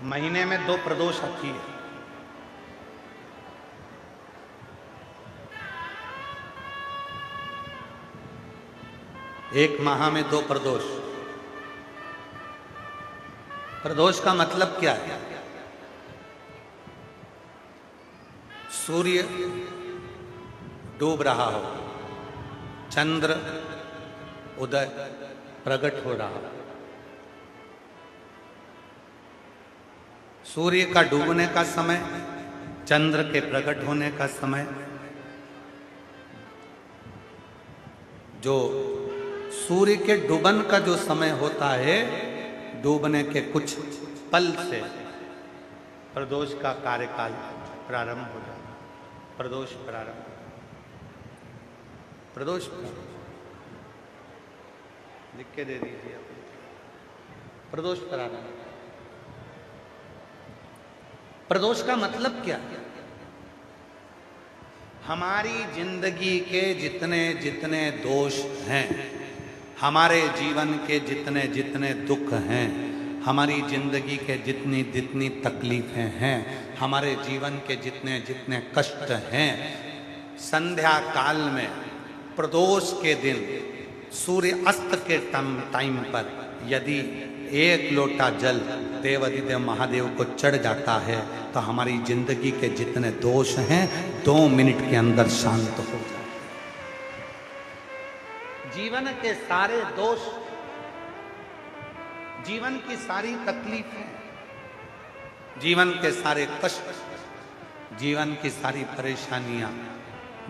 महीने में 2 प्रदोष आती है। एक माह में 2 प्रदोष। प्रदोष का मतलब क्या है? सूर्य डूब रहा हो, चंद्र उदय प्रकट हो रहा हो। सूर्य का डूबने का समय, चंद्र के प्रकट होने का समय, जो सूर्य के डूबन का जो समय होता है, डूबने के कुछ पल से प्रदोष का कार्यकाल प्रारंभ हो जाता है। प्रदोष प्रारंभ, प्रदोष लिख के दे दीजिए। प्रदोष प्रारंभ। प्रदोष का मतलब क्या? हमारी जिंदगी के जितने जितने दोष हैं, हमारे जीवन के जितने जितने दुख हैं, हमारी जिंदगी के जितनी जितनी तकलीफें हैं, हमारे जीवन के जितने जितने कष्ट हैं, संध्या काल में प्रदोष के दिन सूर्य अस्त के टाइम पर यदि 1 लोटा जल देवाधिदेव महादेव को चढ़ जाता है तो हमारी जिंदगी के जितने दोष हैं 2 मिनट के अंदर शांत हो जाते हैं। जीवन के सारे दोष, जीवन की सारी तकलीफें, जीवन के सारे कष्ट, जीवन की सारी परेशानियां,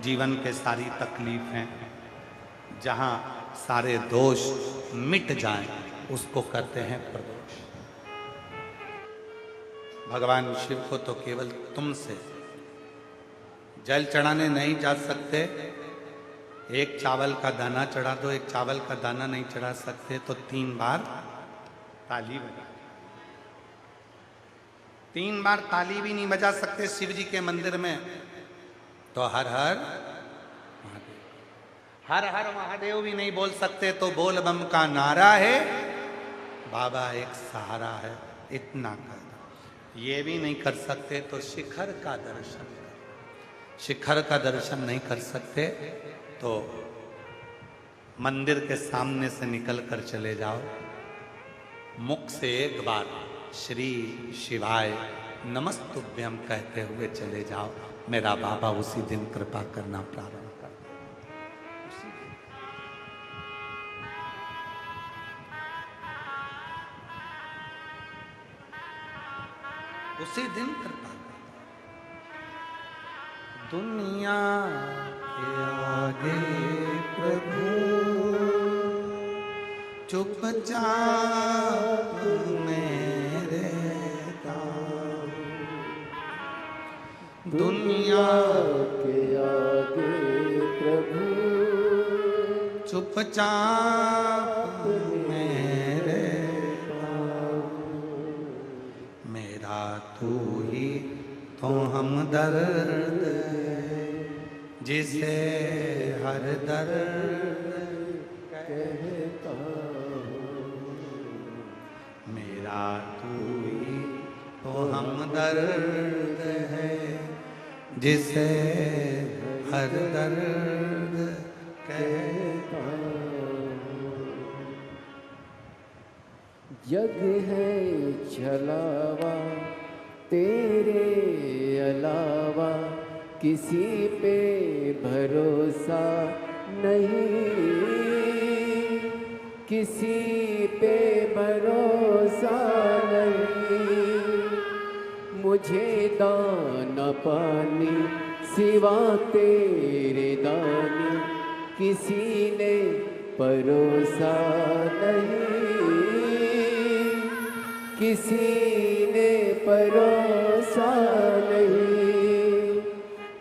जीवन के सारी तकलीफें, जहां सारे दोष मिट जाएं, उसको कहते हैं प्रदोष। भगवान शिव को तो केवल तुमसे जल चढ़ाने नहीं जा सकते। 1 चावल का दाना चढ़ा दो, 1 चावल का दाना नहीं चढ़ा सकते तो 3 बार ताली बजा, 3 बार ताली भी नहीं बजा सकते शिव जी के मंदिर में तो हर हर महादेव, हर हर महादेव भी नहीं बोल सकते तो बोल बम का नारा है, बाबा एक सहारा है, इतना कर दो। ये भी नहीं कर सकते तो शिखर का दर्शन कर, शिखर का दर्शन नहीं कर सकते तो मंदिर के सामने से निकल कर चले जाओ, मुख से एक बार श्री शिवाय नमस्तुभ्यम कहते हुए चले जाओ, मेरा बाबा उसी दिन कृपा करना प्रारंभ कर दे। उसी दिन कृपा कर। दुनिया के आगे प्रभु चुपचाप मेरे दाम, दुनिया के आगे प्रभु चुपचाप मेरे दाम, मेरा तू ही तो हमदर्द जिसे हर दर्द कहता मेरा तू ही तो हमदर्द है जिसे हर दर्द कहता। जग है छलावा तेरे अलावा, किसी पे भरोसा नहीं, किसी पे भरोसा नहीं, मुझे दाना पानी सिवा तेरे दानी किसी ने परोसा नहीं, किसी ने परोसा नहीं,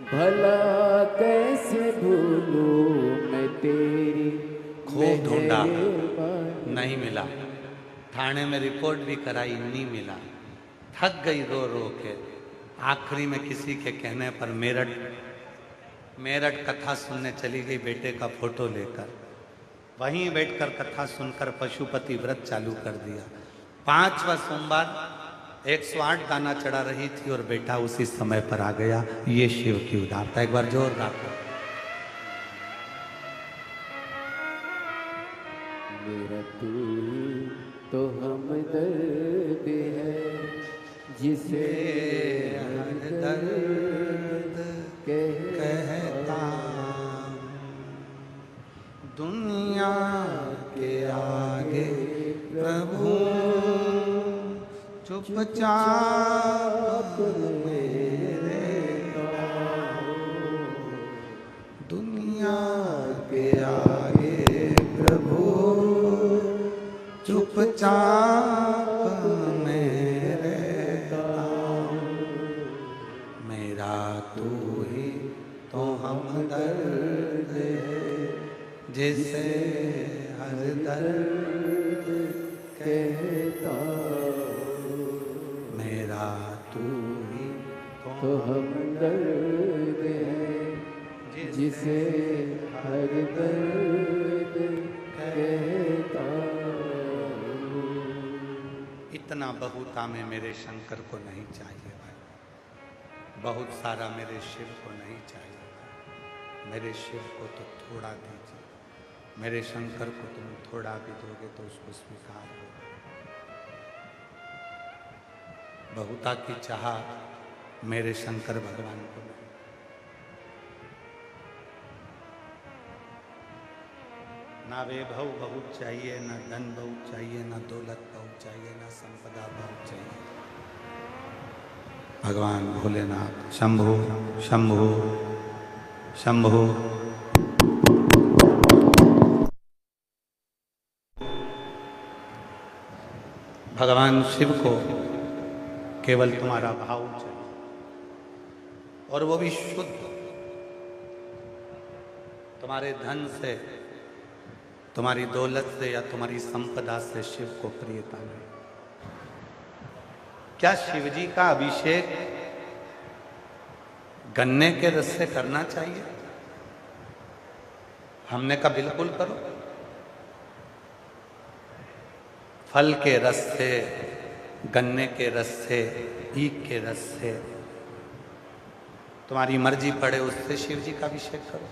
भला कैसे भूलूं मैं तेरी खूब ढूंढा मेहरबानी। नहीं मिला, थाने में रिपोर्ट भी कराई नहीं मिला, थक गई रो रो के। आखिरी में किसी के कहने पर मेरठ कथा सुनने चली गई बेटे का फोटो लेकर, वहीं बैठकर कथा सुनकर पशुपति व्रत चालू कर दिया। 5वां सोमवार 108 दाना चढ़ा रही थी और बेटा उसी समय पर आ गया। ये शिव की उदारता। एक बार जोर रखो। मेरा तू ही तो हमदर्द है, जिसे हर दर्द कहता दुनिया के आगे प्रभु चुपचाप मेरे दुनिया के आगे प्रभु चुपचाप मेरे मेरा तू ही तो हमदर्द है, जिसे हर दर्द कहता मेरा तू ही तो हमदर्द है, जिसे हर दर्द कहता। इतना बहुता में मेरे शंकर को नहीं चाहिए भाई, बहुत सारा मेरे शिव को नहीं चाहिए। मेरे शिव को तो थोड़ा दीजिए, मेरे शंकर को तुम थोड़ा भी दोगे तो उसको स्वीकार होगा। बहुता की चाह मेरे शंकर भगवान को नहीं। ना वैभव बहुत चाहिए, ना धन बहुत चाहिए, ना दौलत बहुत चाहिए, ना संपदा बहुत चाहिए। भगवान भोलेनाथ शंभु शंभु शंभु। भगवान शिव को केवल तुम्हारा भाव चाहिए, और वो भी शुद्ध। तुम्हारे धन से, तुम्हारी दौलत से या तुम्हारी संपदा से शिव को प्रियता नहीं। क्या शिवजी का अभिषेक गन्ने के रस से करना चाहिए? हमने कहा बिल्कुल करो। फल के रस से, गन्ने के रस से, ईख के रस से, तुम्हारी मर्जी पड़े उससे शिव जी का अभिषेक करो।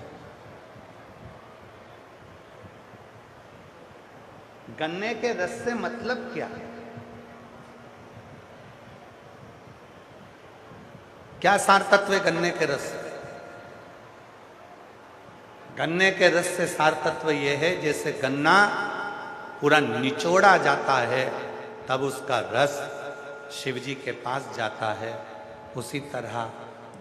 गन्ने के रस से मतलब क्या है? क्या सार तत्व है गन्ने के रस से? गन्ने के रस से सार तत्व यह है, जैसे गन्ना पूरा निचोड़ा जाता है तब उसका रस शिव जी के पास जाता है, उसी तरह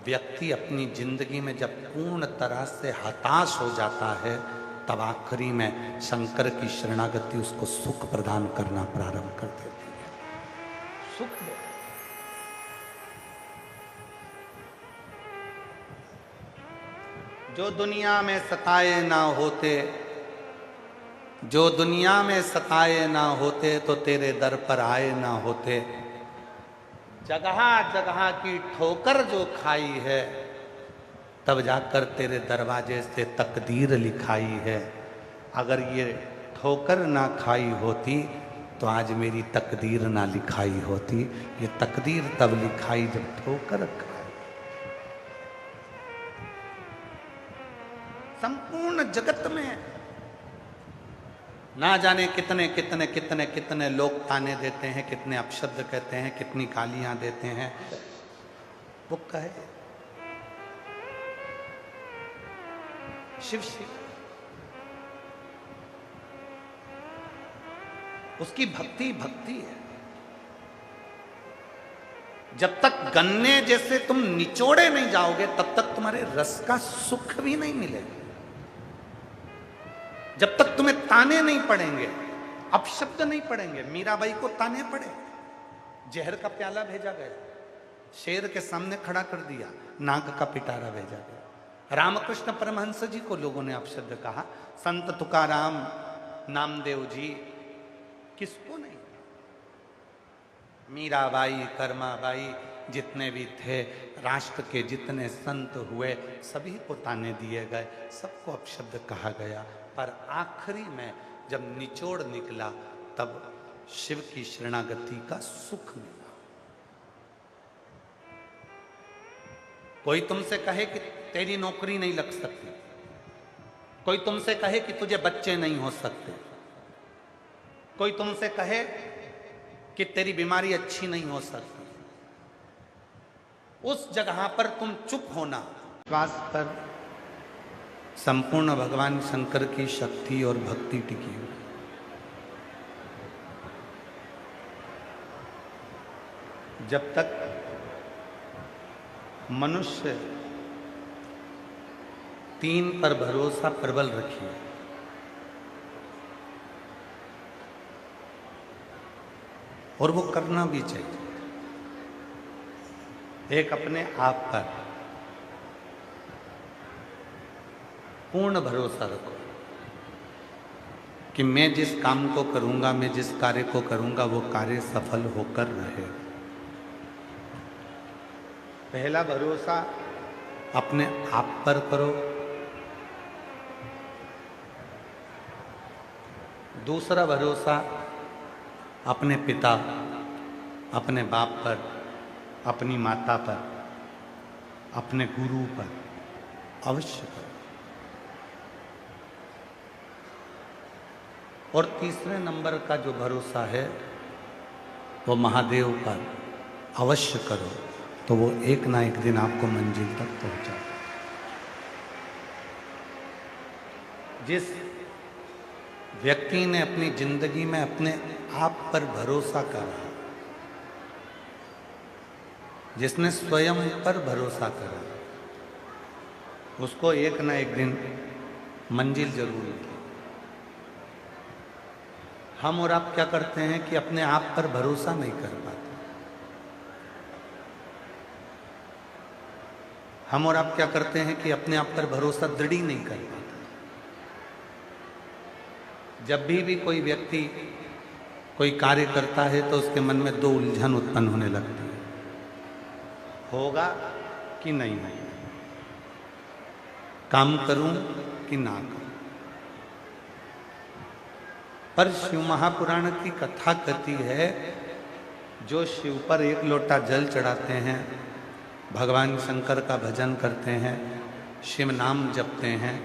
व्यक्ति अपनी जिंदगी में जब पूर्ण तरह से हताश हो जाता है तब आखिरी में शंकर की शरणागति उसको सुख प्रदान करना प्रारंभ कर देती है। सुख दे। जो दुनिया में सताए ना होते, जो दुनिया में सताए ना होते तो तेरे दर पर आए ना होते। जगह जगह की ठोकर जो खाई है तब जाकर तेरे दरवाजे से तकदीर लिखाई है। अगर ये ठोकर ना खाई होती तो आज मेरी तकदीर ना लिखाई होती। ये तकदीर तब लिखाई जब ठोकर खाई। संपूर्ण जगत में ना जाने कितने कितने कितने कितने लोग ताने देते हैं, कितने अपशब्द कहते हैं, कितनी गालियां देते हैं। वो कहे शिव शिव, उसकी भक्ति भक्ति है। जब तक गन्ने जैसे तुम निचोड़े नहीं जाओगे तब तक तुम्हारे रस का सुख भी नहीं मिलेगा। जब तक तुम्हें ताने नहीं पड़ेंगे, अपशब्द नहीं पड़ेंगे। मीराबाई को ताने पड़े, जहर का प्याला भेजा गया, शेर के सामने खड़ा कर दिया, नाग का पिटारा भेजा गया। रामकृष्ण परमहंस जी को लोगों ने अपशब्द कहा, संत तुकाराम, नामदेव जी, किसको नहीं। मीराबाई, कर्माबाई, जितने भी थे, राष्ट्र के जितने संत हुए, सभी को ताने दिए गए, सबको अपशब्द कहा गया। पर आखिरी में जब निचोड़ निकला तब शिव की शरणागति का सुख मिला। कोई तुमसे कहे कि तेरी नौकरी नहीं लग सकती, कोई तुमसे कहे कि तुझे बच्चे नहीं हो सकते, कोई तुमसे कहे कि तेरी बीमारी अच्छी नहीं हो सकती, उस जगह पर तुम चुप होना। विश्वास पर संपूर्ण भगवान शंकर की शक्ति और भक्ति टिकी हुई। जब तक मनुष्य 3 पर भरोसा प्रबल रखिए, और वो करना भी चाहिए। एक अपने आप पर पूर्ण भरोसा रखो कि मैं जिस काम को करूंगा, मैं जिस कार्य को करूंगा, वो कार्य सफल होकर रहे। पहला भरोसा अपने आप पर करो, दूसरा भरोसा अपने पिता, अपने बाप पर, अपनी माता पर, अपने गुरु पर अवश्य करो। और तीसरे नंबर का जो भरोसा है वो महादेव पर अवश्य करो, तो वो एक ना एक दिन आपको मंजिल तक पहुंचा। जिस व्यक्ति ने अपनी जिंदगी में अपने आप पर भरोसा करा, जिसने स्वयं पर भरोसा करा, उसको एक ना एक दिन मंजिल जरूर मिली। हम और आप क्या करते हैं कि अपने आप पर भरोसा नहीं कर पाते। हम और आप क्या करते हैं कि अपने आप पर भरोसा दृढ़ नहीं कर पाते। जब भी कोई व्यक्ति कोई कार्य करता है तो उसके मन में 2 उलझन उत्पन्न होने लगती है, होगा कि नहीं होगा, काम करूं कि ना करूं। पर शिव महापुराण की कथा कहती है, जो शिव पर 1 लोटा जल चढ़ाते हैं, भगवान शंकर का भजन करते हैं, शिव नाम जपते हैं,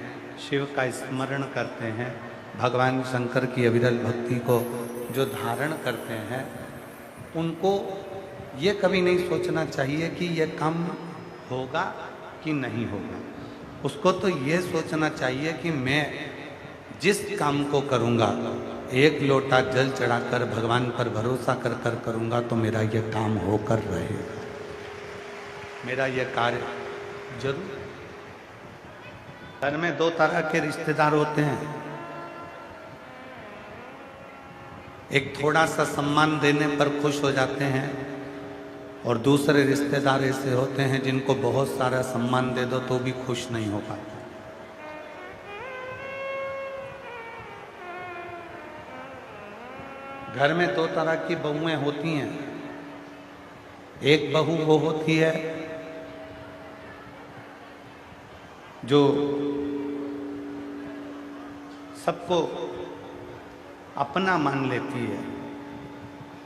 शिव का स्मरण करते हैं, भगवान शंकर की अविरल भक्ति को जो धारण करते हैं, उनको ये कभी नहीं सोचना चाहिए कि यह काम होगा कि नहीं होगा। उसको तो ये सोचना चाहिए कि मैं जिस काम को करूँगा, 1 लोटा जल चढ़ाकर भगवान पर भरोसा कर कर करूँगा, तो मेरा यह काम होकर रहेगा, मेरा यह कार्य जरूर। घर में 2 तरह के रिश्तेदार होते हैं। एक थोड़ा सा सम्मान देने पर खुश हो जाते हैं, और दूसरे रिश्तेदार ऐसे होते हैं जिनको बहुत सारा सम्मान दे दो तो भी खुश नहीं हो पाते। घर में 2 तरह की बहुएं होती हैं। एक बहू वो होती है जो सबको अपना मान लेती है,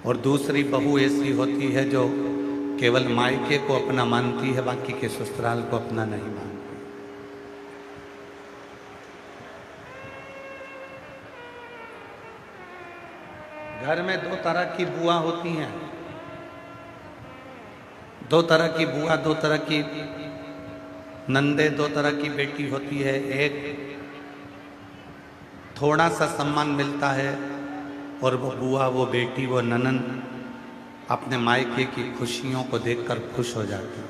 और दूसरी बहू ऐसी होती है जो केवल मायके को अपना मानती है, बाकी के ससुराल को अपना नहीं मानती। घर में 2 तरह की बुआ होती हैं। 2 तरह की बुआ, 2 तरह की नंदे, 2 तरह की बेटी होती है। एक थोड़ा सा सम्मान मिलता है, और वो बुआ, वो बेटी, वो ननंद अपने मायके की खुशियों को देखकर खुश हो जाती है।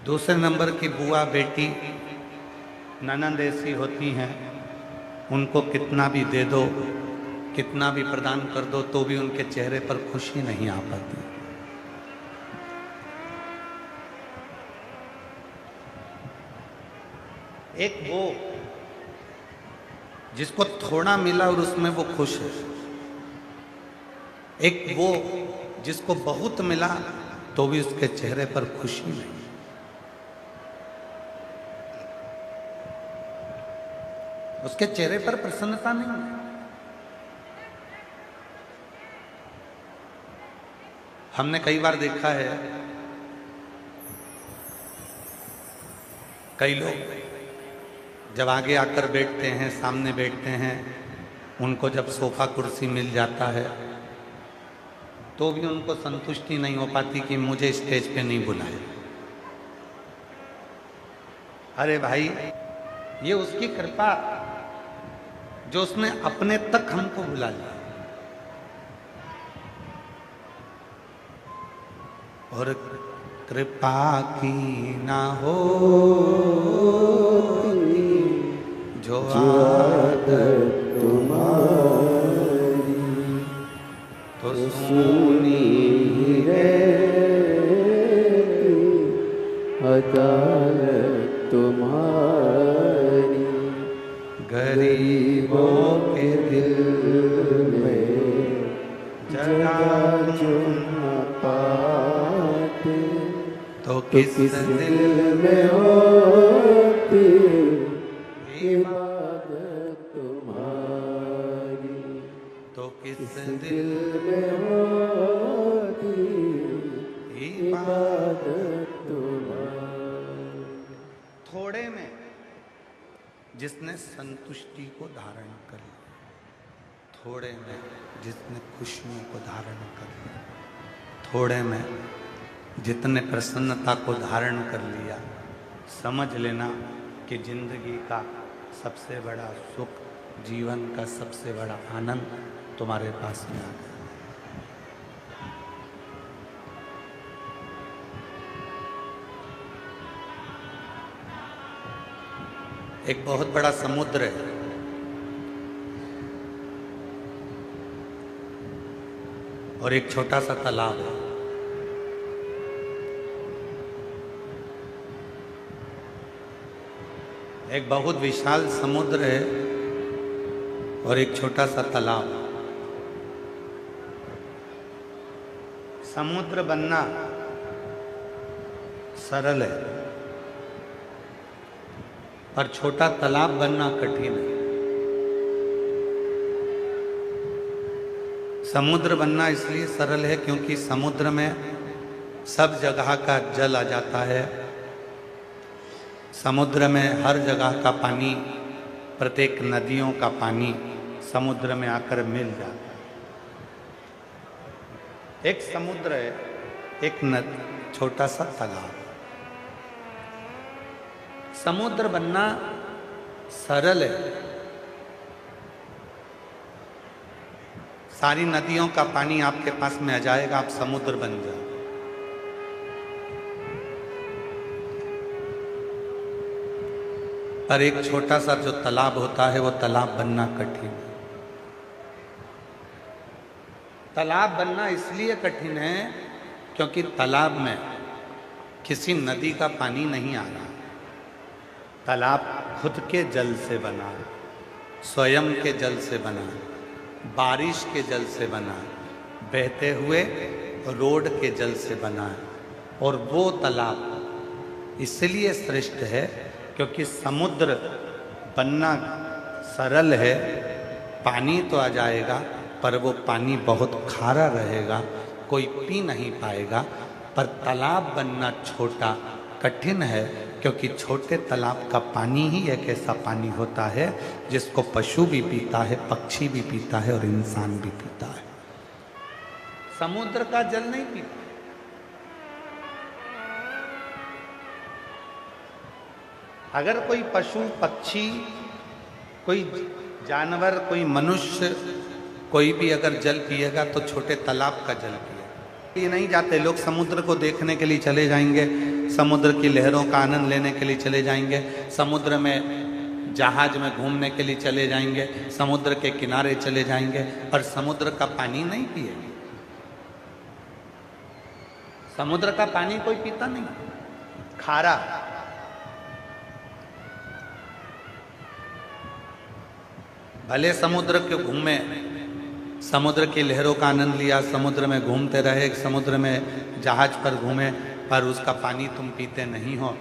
दूसरे नंबर की बुआ, बेटी, ननंद ऐसी होती हैं, उनको कितना भी दे दो, कितना भी प्रदान कर दो, तो भी उनके चेहरे पर खुशी नहीं आ पाती। एक वो जिसको थोड़ा मिला और उसमें वो खुश है, एक वो जिसको बहुत मिला तो भी उसके चेहरे पर खुशी नहीं। उसके चेहरे पर प्रसन्नता नहीं। हमने कई बार देखा है कई लोग जब आगे आकर बैठते हैं, सामने बैठते हैं, उनको जब सोफा कुर्सी मिल जाता है तो भी उनको संतुष्टि नहीं हो पाती कि मुझे स्टेज पे नहीं बुलाया। अरे भाई, ये उसकी कृपा जो उसने अपने तक हमको बुला लिया। और कृपा की ना हो जो आदत तुम्हारी तो सुनी रहती अदालत तुम्हारी, गरीबों के दिल में जगह जो न पाते तो किस दिल में होती इबादत तुम्हारी, तो किस दिल में होती इबादत तुम्हारी। थोड़े में जिसने संतुष्टि को धारण कर लिया, थोड़े में जिसने खुशियों को धारण कर लिया, थोड़े में जितने प्रसन्नता को धारण कर लिया, समझ लेना कि जिंदगी का सबसे बड़ा सुख, जीवन का सबसे बड़ा आनंद तुम्हारे पास में आ गया। एक बहुत बड़ा समुद्र है, और एक छोटा सा तालाब है। एक बहुत विशाल समुद्र है और एक छोटा सा तालाब। समुद्र बनना सरल है, पर छोटा तालाब बनना कठिन है। समुद्र बनना इसलिए सरल है क्योंकि समुद्र में सब जगह का जल आ जाता है। समुद्र में हर जगह का पानी, प्रत्येक नदियों का पानी समुद्र में आकर मिल जाता है। एक समुद्र है, एक नदी, छोटा सा तालाब। समुद्र बनना सरल है। सारी नदियों का पानी आपके पास में आ जाएगा, आप समुद्र बन जाओ। पर एक छोटा सा जो तालाब होता है वो तालाब बनना कठिन है। तालाब बनना इसलिए कठिन है क्योंकि तालाब में किसी नदी का पानी नहीं आ रहा। तालाब खुद के जल से बना, स्वयं के जल से बना, बारिश के जल से बना, बहते हुए रोड के जल से बना है। और वो तालाब इसलिए श्रेष्ठ है क्योंकि समुद्र बनना सरल है। पानी तो आ जाएगा पर वो पानी बहुत खारा रहेगा, कोई पी नहीं पाएगा। पर तालाब बनना छोटा कठिन है क्योंकि छोटे तालाब का पानी ही एक ऐसा पानी होता है जिसको पशु भी पीता है, पक्षी भी पीता है और इंसान भी पीता है। समुद्र का जल नहीं पीता। अगर कोई पशु, पक्षी, कोई जानवर, कोई मनुष्य, कोई भी अगर जल पिएगा तो छोटे तालाब का जल पिएगा। ये नहीं जाते लोग समुद्र को देखने के लिए चले जाएंगे, समुद्र की लहरों का आनंद लेने के लिए चले जाएंगे, समुद्र में जहाज में घूमने के लिए चले जाएंगे, समुद्र के किनारे चले जाएंगे, पर समुद्र का पानी नहीं पिएंगे। समुद्र का पानी कोई पीता नहीं, खारा। भले समुद्र के घूमे, समुद्र की लहरों का आनंद लिया, समुद्र में घूमते रहे, समुद्र में जहाज पर घूमे, पर उसका पानी तुम पीते नहीं हो।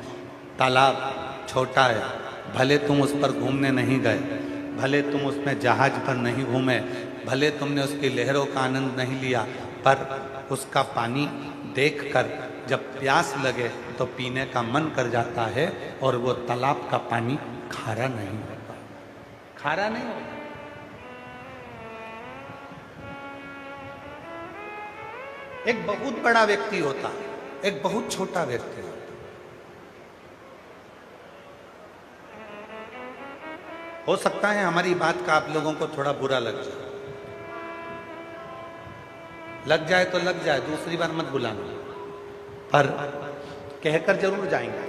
तालाब छोटा है, भले तुम उस पर घूमने नहीं गए, भले तुम उसमें जहाज पर नहीं घूमे, भले तुमने उसकी लहरों का आनंद नहीं लिया, पर उसका पानी देखकर जब प्यास लगे तो पीने का मन कर जाता है और वो तालाब का पानी खारा नहीं होता, खारा नहीं होता। एक बहुत बड़ा व्यक्ति होता है, एक बहुत छोटा व्यक्ति होता है। हो सकता है हमारी बात का आप लोगों को थोड़ा बुरा लग जाए तो लग जाए, दूसरी बार मत बुलाना, पर कहकर जरूर जाएंगे।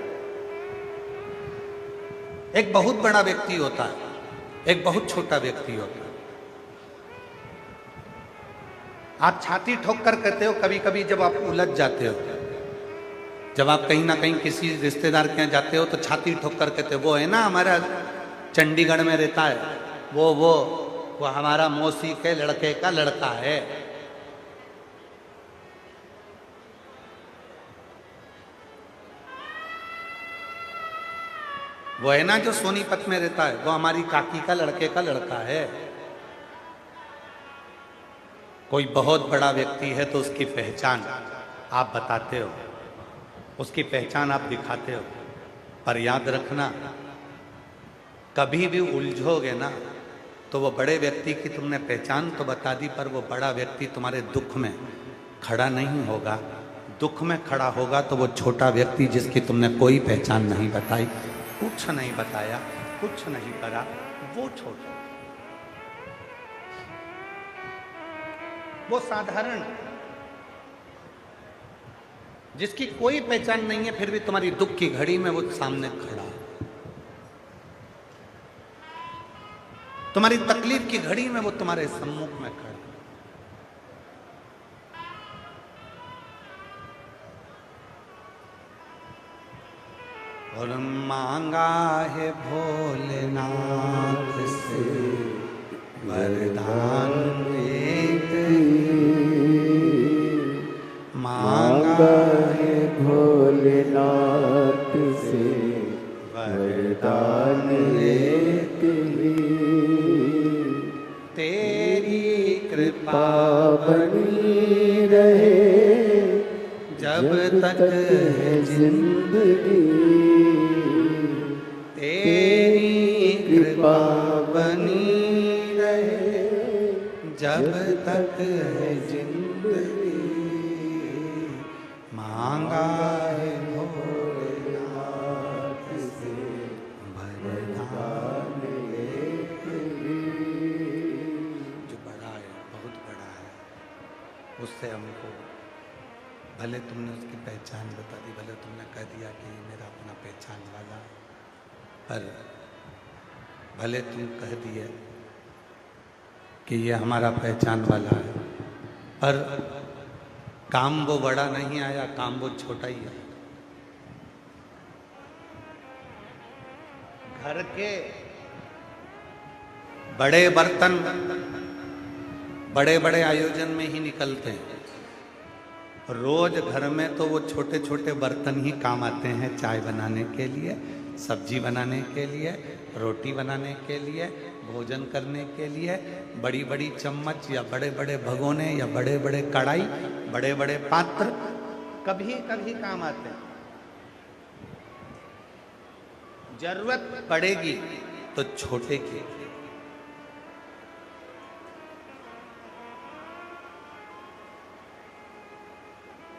एक बहुत बड़ा व्यक्ति होता है, एक बहुत छोटा व्यक्ति होता है। आप छाती ठोक कर कहते हो कभी कभी, जब आप उलझ जाते हो, जब आप कहीं ना कहीं किसी रिश्तेदार के यहाँ जाते हो तो छाती ठोक कर कहते हो, वो है ना हमारा चंडीगढ़ में रहता है, वो हमारा मौसी के लड़के का लड़का है। वो है ना जो सोनीपत में रहता है, वो हमारी काकी का लड़के का लड़का है। कोई बहुत बड़ा व्यक्ति है तो उसकी पहचान आप बताते हो, उसकी पहचान आप दिखाते हो, पर याद रखना कभी भी उलझोगे ना तो वो बड़े व्यक्ति की तुमने पहचान तो बता दी, पर वो बड़ा व्यक्ति तुम्हारे दुख में खड़ा नहीं होगा। दुख में खड़ा होगा तो वो छोटा व्यक्ति जिसकी तुमने कोई पहचान नहीं बताई, कुछ नहीं बताया, कुछ नहीं करा, वो छोटा, वो साधारण, जिसकी कोई पहचान नहीं है, फिर भी तुम्हारी दुख की घड़ी में वो सामने खड़ा है, तुम्हारी तकलीफ की घड़ी में वो तुम्हारे सम्मुख में खड़ा। और मांगा है भोलेनाथ से वरदान एक मांगा है भोलेनाथ से वरदान एक ही, तेरी कृपा बनी रहे जब तक है जिंदगी, तेरी कृपा बनी रहे जब तक है जिंदगी। मांगा है भोलेनाथ से वरदान एक ही, जो बड़ा है, बहुत बड़ा है, उससे हमको, भले तुमने उसकी पहचान बता दी, भले तुमने कह दिया कि ये मेरा अपना पहचान वाला, पर भले तुम कह दिए कि ये हमारा पहचान वाला है, पर काम वो बड़ा नहीं आया, काम वो छोटा ही है। घर के बड़े बर्तन बड़े बड़े आयोजन में ही निकलते हैं, रोज घर में तो वो छोटे छोटे बर्तन ही काम आते हैं, चाय बनाने के लिए, सब्जी बनाने के लिए, रोटी बनाने के लिए, भोजन करने के लिए। बड़ी बड़ी चम्मच या बड़े बड़े भगोने या बड़े बड़े कढ़ाई, बड़े बड़े पात्र कभी कभी काम आते हैं। जरूरत पड़ेगी तो छोटे की।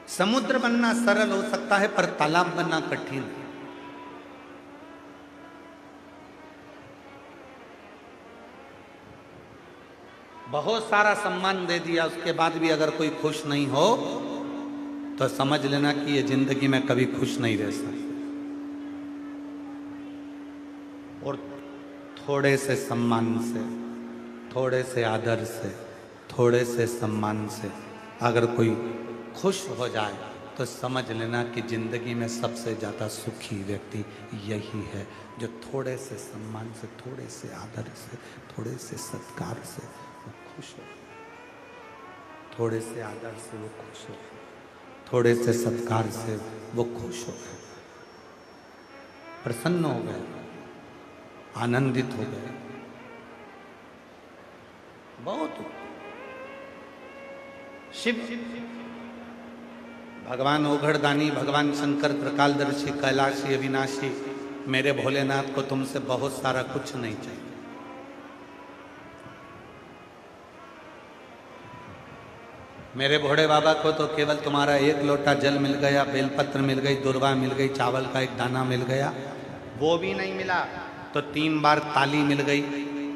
समुद्र बनना सरल हो सकता है, पर तालाब बनना कठिन है। बहुत सारा सम्मान दे दिया, उसके बाद भी अगर कोई खुश नहीं हो तो समझ लेना कि ये जिंदगी में कभी खुश नहीं रह सकता। और थोड़े से सम्मान से, थोड़े से आदर से, थोड़े से सम्मान से अगर कोई खुश हो जाए तो समझ लेना कि जिंदगी में सबसे ज़्यादा सुखी व्यक्ति यही है, जो थोड़े से सम्मान से, थोड़े से आदर से, थोड़े से सत्कार से वो खुश हो, थोड़े से आदर से वो खुश हो, थोड़े से सत्कार से वो खुश हो गए, प्रसन्न हो गए, आनंदित हो गए। बहुत शिव भगवान ओघड़दानी, भगवान शंकर त्रिकालदर्शी, कैलाशी, अविनाशी, मेरे भोलेनाथ को तुमसे बहुत सारा कुछ नहीं चाहिए। मेरे भोले बाबा को तो केवल तुम्हारा एक लोटा जल मिल गया, बेलपत्र मिल गई, दुर्वा मिल गई, चावल का एक दाना मिल गया, वो भी नहीं मिला तो 3 बार ताली मिल गई,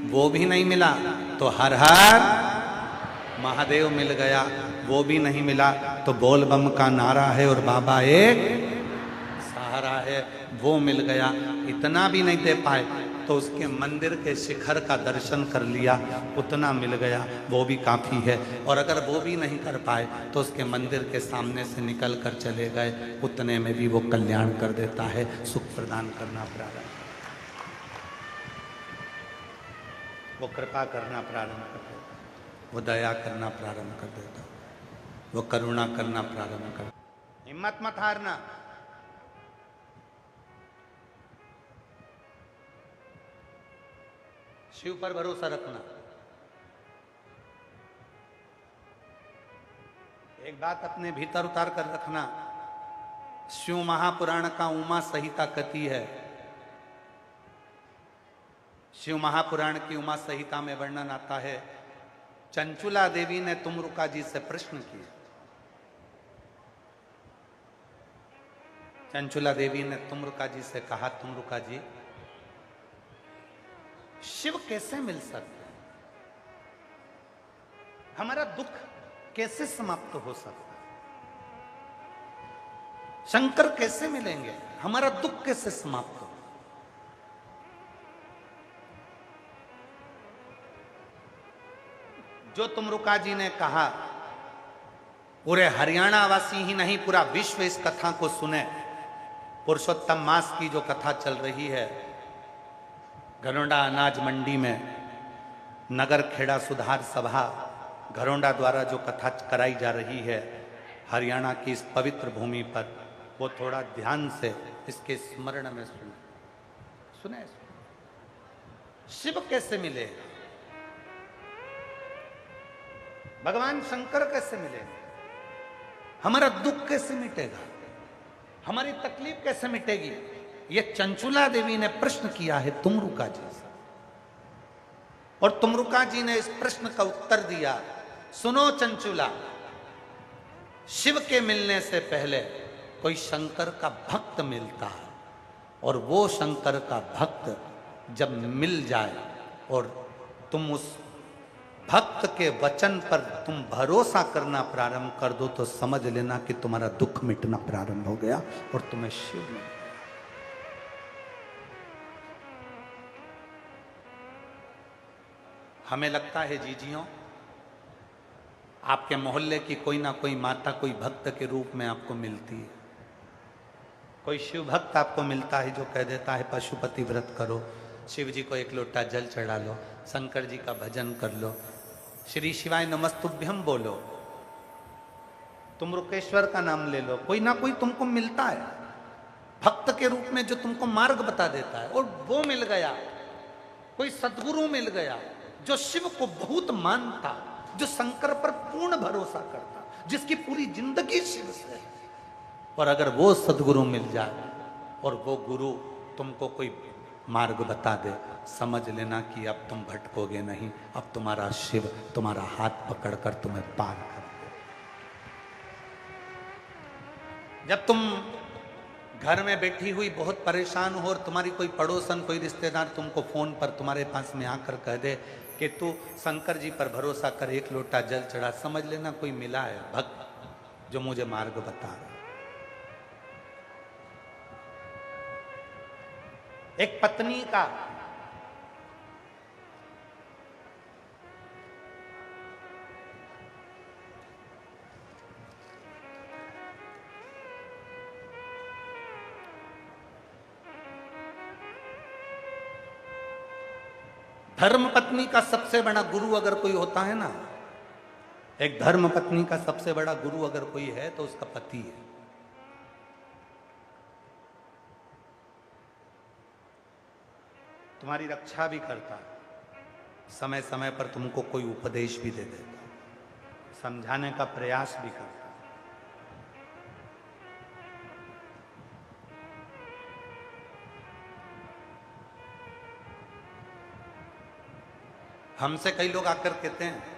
वो भी नहीं मिला तो हर हर महादेव मिल गया, वो भी नहीं मिला तो बोल बम का नारा है और बाबा एक सहारा है, वो मिल गया। इतना भी नहीं दे पाए तो उसके मंदिर के शिखर का दर्शन कर लिया, उतना मिल गया, वो भी काफ़ी है। और अगर वो भी नहीं कर पाए तो उसके मंदिर के सामने से निकल कर चले गए, उतने में भी वो कल्याण कर देता है, सुख प्रदान करना प्रारंभ, वो कृपा करना प्रारंभ कर देता, वो दया करना प्रारंभ कर देता, वो करुणा करना प्रारंभ कर। हिम्मत मत हारना। शिव पर भरोसा रखना। एक बात अपने भीतर उतार कर रखना, शिव महापुराण का उमा संहिता कथी है। शिव महापुराण की उमा संहिता में वर्णन आता है, चंचुला देवी ने तुमरुका जी से प्रश्न किया। चंचुला देवी ने तुमरुका जी से कहा, तुमरुका जी, शिव कैसे मिल सकते हैं, हमारा दुख कैसे समाप्त हो सकता है, शंकर कैसे मिलेंगे, हमारा दुख कैसे समाप्त हो। जो तुमरुका जी ने कहा, पूरे हरियाणा वासी ही नहीं पूरा विश्व इस कथा को सुने। पुरुषोत्तम मास की जो कथा चल रही है, घरोंडा अनाज मंडी में नगर खेड़ा सुधार सभा घरोंडा द्वारा जो कथा कराई जा रही है हरियाणा की इस पवित्र भूमि पर, वो थोड़ा ध्यान से इसके स्मरण में सुने। शिव कैसे मिले, भगवान शंकर कैसे मिलेंगे, हमारा दुख कैसे मिटेगा, हमारी तकलीफ कैसे मिटेगी, ये चंचुला देवी ने प्रश्न किया है तुमरुका जी से। और तुमरुका जी ने इस प्रश्न का उत्तर दिया, सुनो चंचुला, शिव के मिलने से पहले कोई शंकर का भक्त मिलता है, और वो शंकर का भक्त जब मिल जाए और तुम उस भक्त के वचन पर तुम भरोसा करना प्रारंभ कर दो, तो समझ लेना कि तुम्हारा दुख मिटना प्रारंभ हो गया और तुम्हें शिव मिल गया। हमें लगता है जीजियों, आपके मोहल्ले की कोई ना कोई माता कोई भक्त के रूप में आपको मिलती है, कोई शिव भक्त आपको मिलता है जो कह देता है पशुपति व्रत करो, शिव जी को एक लोटा जल चढ़ा लो, शंकर जी का भजन कर लो, श्री शिवाय नमस्तुभ्यम बोलो, तुम रुकेश्वर का नाम ले लो। कोई ना कोई तुमको मिलता है भक्त के रूप में जो तुमको मार्ग बता देता है, और वो मिल गया, कोई सद्गुरु मिल गया जो शिव को बहुत मानता, जो शंकर पर पूर्ण भरोसा करता, जिसकी पूरी जिंदगी शिव से है। और अगर वो सद्गुरु मिल जाए और वो गुरु तुमको कोई मार्ग बता दे, समझ लेना कि अब तुम भटकोगे नहीं, अब तुम्हारा शिव तुम्हारा हाथ पकड़कर तुम्हें पार कर दे। जब तुम घर में बैठी हुई बहुत परेशान हो और तुम्हारी कोई पड़ोसन कोई रिश्तेदार तुमको फोन पर तुम्हारे पास में आकर कह दे कि तू शंकर जी पर भरोसा कर, एक लोटा जल चढ़ा, समझ लेना कोई मिला है भक्त जो मुझे मार्ग बता रहा। एक पत्नी का धर्म पत्नी का सबसे बड़ा गुरु अगर कोई होता है ना, एक धर्म पत्नी का सबसे बड़ा गुरु अगर कोई है तो उसका पति है। तुम्हारी रक्षा भी करता, समय समय पर तुमको कोई उपदेश भी दे देता, समझाने का प्रयास भी करता। हमसे कई लोग आकर कहते हैं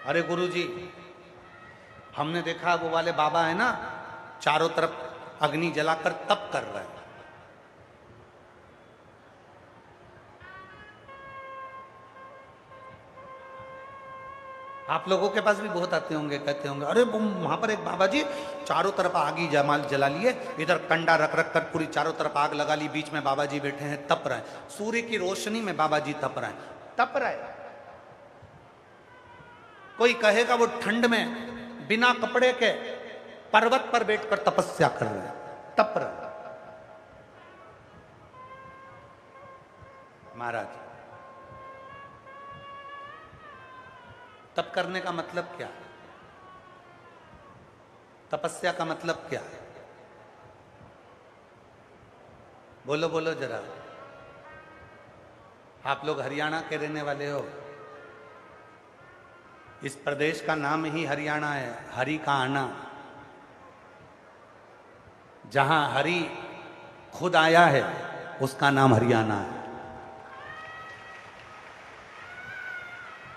अरे गुरुजी, हमने देखा वो वाले बाबा है ना, चारों तरफ अग्नि जलाकर तप कर रहे हैं। आप लोगों के पास भी बहुत आते होंगे, कहते होंगे अरे वहां पर एक बाबा जी चारों तरफ आग ही जमाल जला लिए, इधर कंडा रख रख कर पूरी चारों तरफ आग लगा ली, बीच में बाबा जी बैठे हैं, तप रहे हैं, सूर्य की रोशनी में बाबा जी तप रहे हैं। तप रहे, कोई कहेगा वो ठंड में बिना कपड़े के पर्वत पर बैठकर तपस्या कर रहे हैं, तप रहे। महाराज, तप करने का मतलब क्या है? तपस्या का मतलब क्या है? बोलो बोलो जरा। आप लोग हरियाणा के रहने वाले हो, इस प्रदेश का नाम ही हरियाणा है, हरि का आना। जहां हरि खुद आया है उसका नाम हरियाणा है।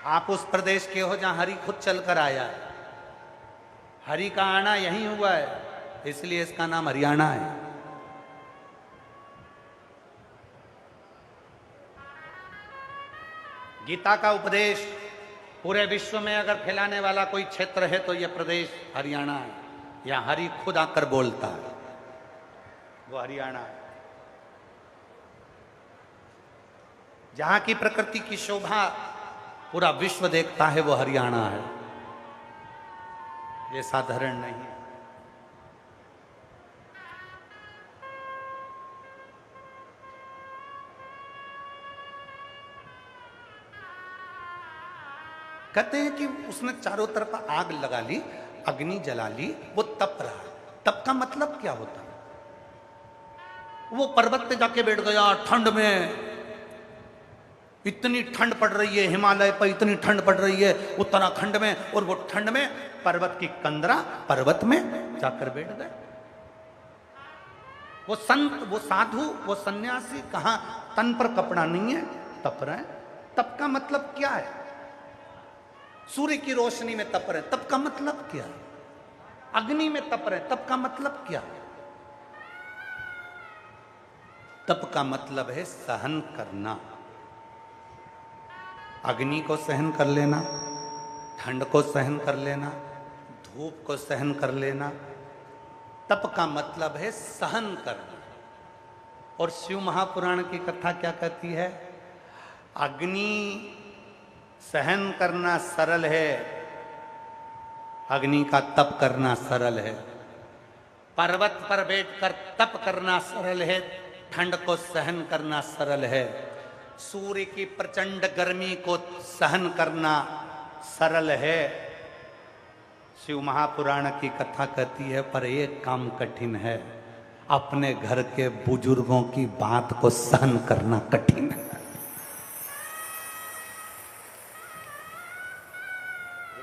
आप उस प्रदेश के हो जहां हरि खुद चलकर आया है, हरि का आना यहीं हुआ है, इसलिए इसका नाम हरियाणा है। गीता का उपदेश पूरे विश्व में अगर फैलाने वाला कोई क्षेत्र है तो यह प्रदेश हरियाणा है। यहां हरि खुद आकर बोलता है, वो हरियाणा है। जहां की प्रकृति की शोभा पूरा विश्व देखता है, वो हरियाणा है। ये साधारण नहीं है। कहते हैं कि उसने चारों तरफ आग लगा ली, अग्नि जला ली, वो तप रहा है। तप का मतलब क्या होता है? वो पर्वत पे जाके बैठ गया ठंड में, इतनी ठंड पड़ रही है, हिमालय पर इतनी ठंड पड़ रही है, उत्तराखंड में, और वो ठंड में पर्वत की कंदरा पर्वत में जाकर बैठ गए। वो संत, वो साधु, वो सन्यासी कहां तन पर कपड़ा नहीं है, तप रहे हैं। तप का मतलब क्या है? सूर्य की रोशनी में तप रहे, तप का मतलब क्या? अग्नि में तप रहे, तप का मतलब क्या? तप का मतलब है सहन करना। अग्नि को सहन कर लेना, ठंड को सहन कर लेना, धूप को सहन कर लेना, तप का मतलब है सहन करना। और शिव महापुराण की कथा क्या कहती है? अग्नि सहन करना सरल है, अग्नि का तप करना सरल है। पर्वत पर बैठकर तप करना सरल है, ठंड को सहन करना सरल है। सूर्य की प्रचंड गर्मी को सहन करना सरल है। शिव महापुराण की कथा कहती है, पर एक काम कठिन है, अपने घर के बुजुर्गों की बात को सहन करना कठिन है।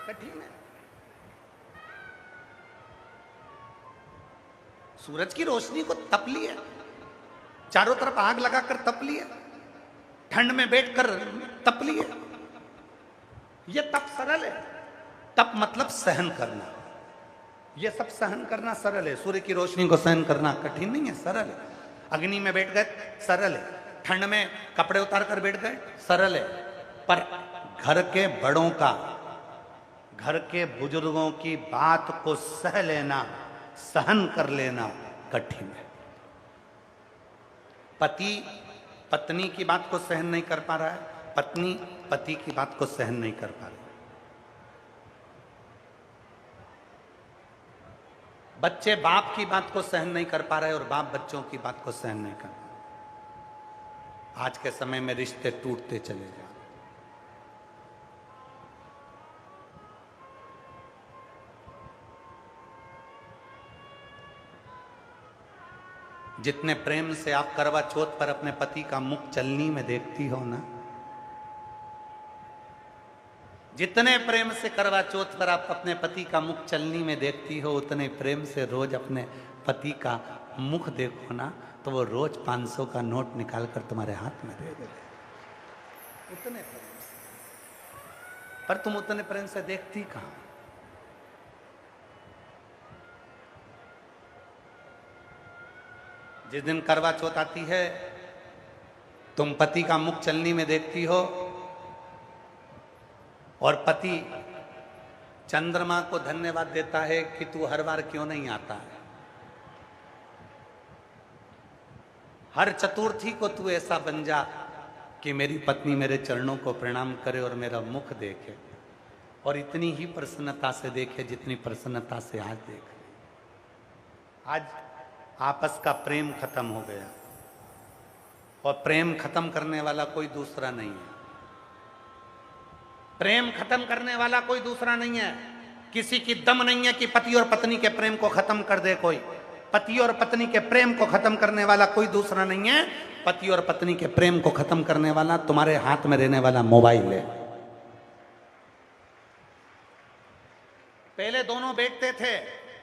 कठिन है। सूरज की रोशनी को तप लिए, चारों तरफ आग लगाकर तप लिए, ठंड में बैठकर तप लिए, यह तप सरल है। तप मतलब सहन करना, यह सब सहन करना सरल है। सूर्य की रोशनी को सहन करना कठिन नहीं है, सरल है। अग्नि में बैठ गए, सरल है। ठंड में कपड़े उतार कर बैठ गए, सरल है। पर घर के बड़ों का, घर के बुजुर्गों की बात को सह लेना, सहन कर लेना कठिन है। पति पत्नी की बात को सहन नहीं कर पा रहा है, पत्नी पति की बात को सहन नहीं कर पा रही। बच्चे बाप की बात को सहन नहीं कर पा रहे और बाप बच्चों की बात को सहन नहीं कर पा रहे। आज के समय में रिश्ते टूटते चले जा रहे। जितने प्रेम से आप करवा चौथ पर अपने पति का मुख चलनी में देखती हो ना, जितने प्रेम से करवा चौथ पर आप अपने पति का मुख चलनी में देखती हो, उतने प्रेम से रोज अपने पति का मुख देखो ना, तो वो रोज 500 का नोट निकाल कर तुम्हारे हाथ में दे देगा, उतने प्रेम से। पर तुम उतने प्रेम से देखती कहां? जिस दिन करवा चौथ आती है, तुम पति का मुख चलनी में देखती हो और पति चंद्रमा को धन्यवाद देता है कि तू हर बार क्यों नहीं आता है, हर चतुर्थी को तू ऐसा बन जा कि मेरी पत्नी मेरे चरणों को प्रणाम करे और मेरा मुख देखे, और इतनी ही प्रसन्नता से देखे जितनी प्रसन्नता से आज देख। आज आपस का प्रेम खत्म हो गया, और प्रेम खत्म करने वाला कोई दूसरा नहीं है। प्रेम खत्म करने वाला कोई दूसरा नहीं है। किसी की दम नहीं है कि पति और पत्नी के प्रेम को खत्म कर दे कोई। पति और पत्नी के प्रेम को खत्म करने वाला कोई दूसरा नहीं है। पति और पत्नी के प्रेम को खत्म करने वाला तुम्हारे हाथ में रहने वाला मोबाइल है। पहले दोनों बैठते थे,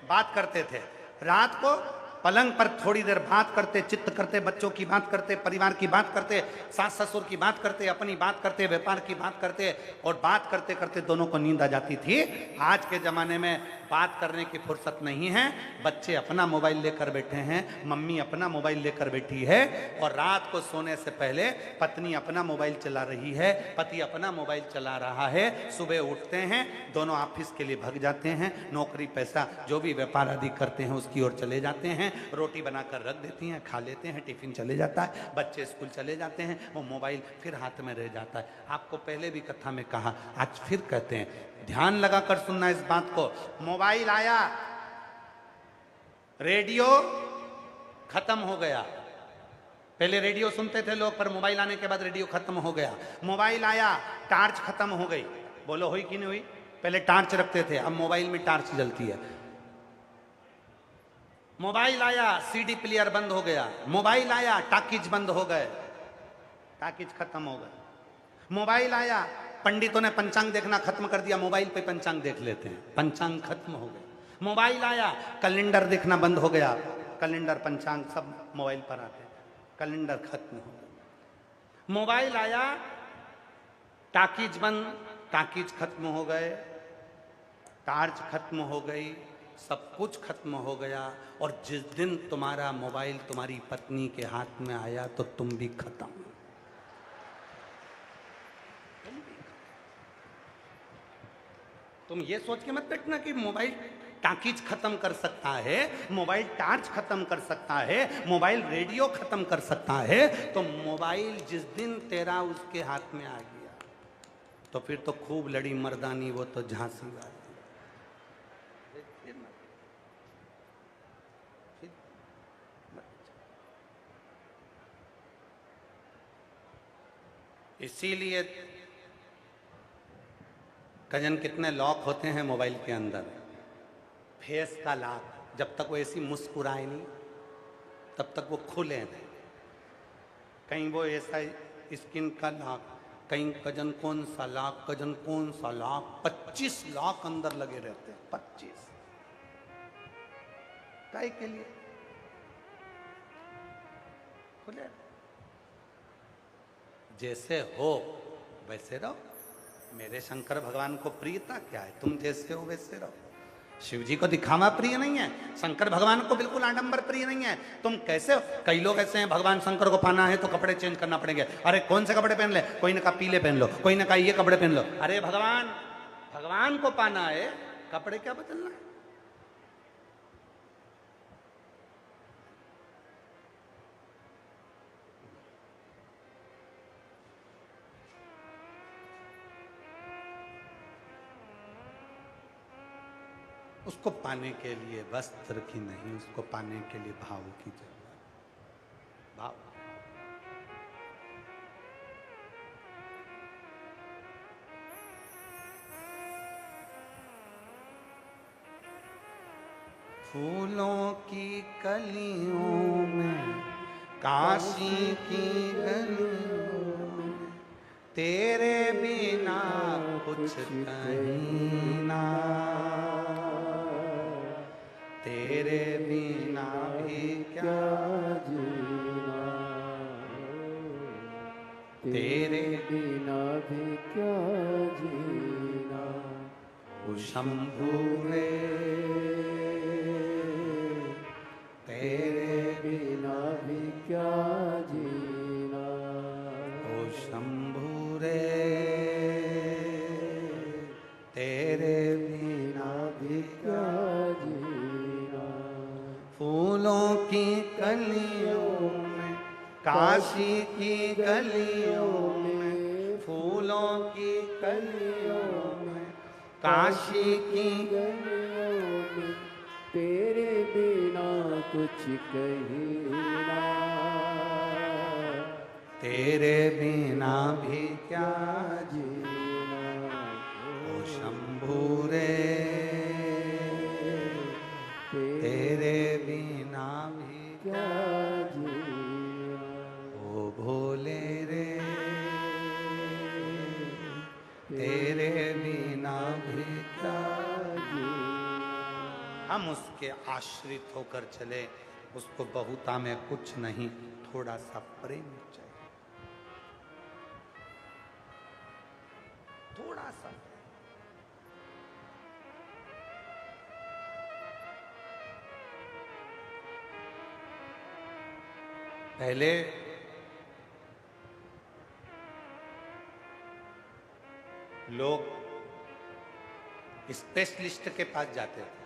बात करते थे, रात को पलंग पर थोड़ी देर बात करते, चित्त करते, बच्चों की बात करते, परिवार की बात करते, सास ससुर की बात करते, अपनी बात करते, व्यापार की बात करते, और बात करते करते दोनों को नींद आ जाती थी। आज के जमाने में बात करने की फुर्सत नहीं है। बच्चे अपना मोबाइल लेकर बैठे हैं, मम्मी अपना मोबाइल लेकर बैठी है, और रात को सोने से पहले पत्नी अपना मोबाइल चला रही है, पति अपना मोबाइल चला रहा है। सुबह उठते हैं, दोनों ऑफिस के लिए भाग जाते हैं, नौकरी पैसा जो भी व्यापार आदि करते हैं उसकी ओर चले जाते हैं। रोटी बनाकर रख देती हैं, खा लेते हैं, टिफिन चले जाता है, बच्चे स्कूल चले जाते हैं, वो मोबाइल फिर हाथ में रह जाता है। आपको पहले भी कथा में कहा, आज फिर कहते हैं, ध्यान लगाकर सुनना इस बात को। मोबाइल आया, रेडियो खत्म हो गया। पहले रेडियो सुनते थे लोग, पर मोबाइल आने के बाद रेडियो खत्म हो गया। मोबाइल आया, टार्च खत्म हो गई। बोलो हुई कि नहीं हुई? पहले टार्च रखते थे, अब मोबाइल में टार्च जलती है। मोबाइल आया, सीडी प्लेयर बंद हो गया। मोबाइल आया, टाकीज बंद हो गए, टाकीज खत्म हो गए। मोबाइल आया, पंडितों ने पंचांग देखना खत्म कर दिया, मोबाइल पे पंचांग देख लेते हैं, पंचांग खत्म हो गए। मोबाइल आया, कैलेंडर देखना बंद हो गया, कैलेंडर पंचांग सब मोबाइल पर आते, कैलेंडर खत्म हो गया। मोबाइल आया, टाकीज बंद, टाकीज खत्म हो गए, टार्च खत्म हो गई, सब कुछ खत्म हो गया। और जिस दिन तुम्हारा मोबाइल तुम्हारी पत्नी के हाथ में आया तो तुम भी खत्म। तुम ये सोच के मत बैठना कि मोबाइल टाकीज खत्म कर सकता है, मोबाइल टार्च खत्म कर सकता है, मोबाइल रेडियो खत्म कर सकता है। तो मोबाइल जिस दिन तेरा उसके हाथ में आ गया तो फिर तो खूब लड़ी मर्दानी, वो तो झांसी वाली। इसीलिए कजन कितने लॉक होते हैं मोबाइल के अंदर। फेस का लॉक, जब तक वो ऐसी मुस्कुराए नहीं तब तक वो खुले नहीं। कहीं वो ऐसा स्किन का लॉक, कहीं कजन कौन सा लॉक, कजन कौन सा लॉक, 25 लॉक अंदर लगे रहते हैं। 25 काय के लिए? खुले। जैसे हो वैसे रहो। मेरे शंकर भगवान को प्रियता क्या है? तुम जैसे हो वैसे रहो। शिव जी को दिखावा प्रिय नहीं है, शंकर भगवान को बिल्कुल आडंबर प्रिय नहीं है। तुम कैसे हो? कई लोग ऐसे हैं, भगवान शंकर को पाना है तो कपड़े चेंज करना पड़ेंगे। अरे कौन से कपड़े पहन ले? कोई ने कहा पीले पहन लो, कोई ने कहा ये कपड़े पहन लो। अरे भगवान को पाना है, कपड़े क्या बदलना है? उसको पाने के लिए वस्त्र की नहीं, उसको पाने के लिए भाव की जरूरत। भाव। फूलों की कलियों में, काशी की गलियों में, तेरे बिना कुछ कहीं ना, तेरे बिना भी क्या जीना, तेरे बिना भी क्या जीना। ओ शंभू रे, तेरे बिना भी क्या जीना। ओ शंभू रे, तेरे बिना भी क्या जीना। फूलों की कलियों में, काशी की गलियों में, फूलों की कलियों में, काशी की गलियों में, तेरे बिना कुछ कहीं ना, तेरे बिना भी क्या जीना। ओ शंभू रे, तेरे बिना भी क्या जीना। ओ भोले रे, तेरे बिना भी क्या। हम उसके आश्रित होकर चले, उसको बहुता में कुछ नहीं, थोड़ा सा प्रेम चाहिए, थोड़ा सा। पहले लोग स्पेशलिस्ट के पास जाते थे,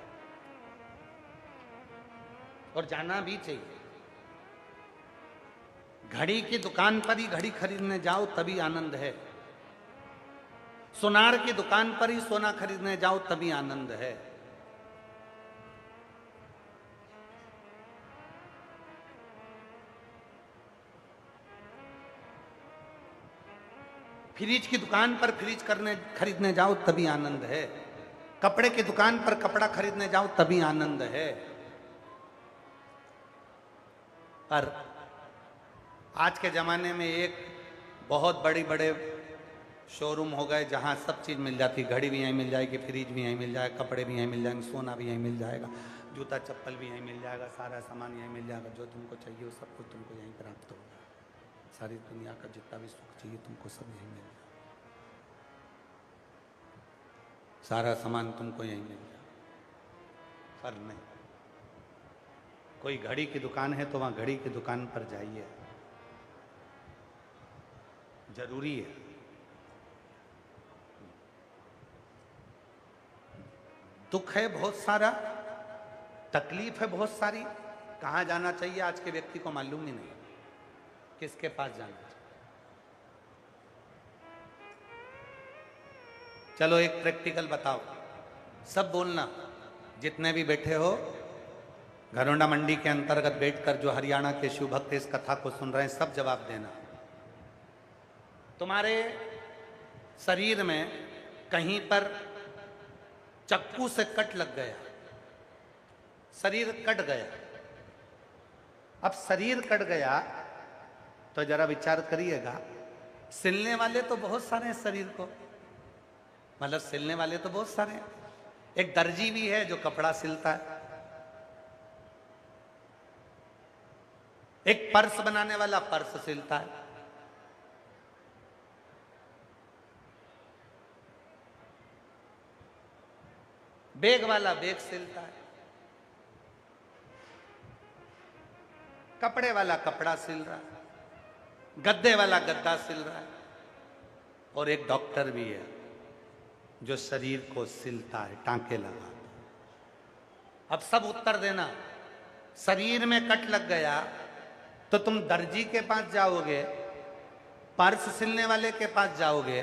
और जाना भी चाहिए। घड़ी की दुकान पर ही घड़ी खरीदने जाओ तभी आनंद है, सोनार की दुकान पर ही सोना खरीदने जाओ तभी आनंद है। फ्रिज की दुकान पर फ्रिज खरीदने जाओ तभी आनंद है, कपड़े की दुकान पर कपड़ा खरीदने जाओ तभी आनंद है। पर आज के जमाने में एक बहुत बड़े शोरूम हो गए जहां सब चीज मिल जाती, घड़ी भी यहीं मिल जाएगी, फ्रिज भी यहीं मिल जाएगा, कपड़े भी यहीं मिल जाएंगे, सोना भी यहीं मिल जाएगा, जूता चप्पल भी यहीं मिल जाएगा, सारा सामान यहीं मिल जाएगा। जो तुमको चाहिए वो सब कुछ तुमको यहीं प्राप्त होगा। सारी दुनिया का जितना भी सुख चाहिए तुमको सब यहीं मिल जाएगा, सारा सामान तुमको यहीं मिल जाएगा। पर नहीं, कोई घड़ी की दुकान है तो वहां घड़ी की दुकान पर जाइए, जरूरी है। दुख है बहुत सारा, तकलीफ है बहुत सारी, कहां जाना चाहिए आज के व्यक्ति को मालूम ही नहीं, किसके पास जाना चाहिए। चलो एक प्रैक्टिकल बताओ, सब बोलना, जितने भी बैठे हो घरोंडा मंडी के अंतर्गत बैठकर जो हरियाणा के शिव भक्त इस कथा को सुन रहे हैं, सब जवाब देना। तुम्हारे शरीर में कहीं पर चक्कू से कट लग गया, शरीर कट गया। अब शरीर कट गया तो जरा विचार करिएगा, सिलने वाले तो बहुत सारे हैं शरीर को, मतलब सिलने वाले तो बहुत सारे हैं। एक दर्जी भी है जो कपड़ा सिलता है, एक पर्स बनाने वाला पर्स सिलता है, बैग वाला बैग सिलता है, कपड़े वाला कपड़ा सिल रहा है, गद्दे वाला गद्दा सिल रहा है, और एक डॉक्टर भी है जो शरीर को सिलता है, टांके लगाता है। अब सब उत्तर देना। शरीर में कट लग गया तो तुम दर्जी के पास जाओगे, पर्स सिलने वाले के पास जाओगे,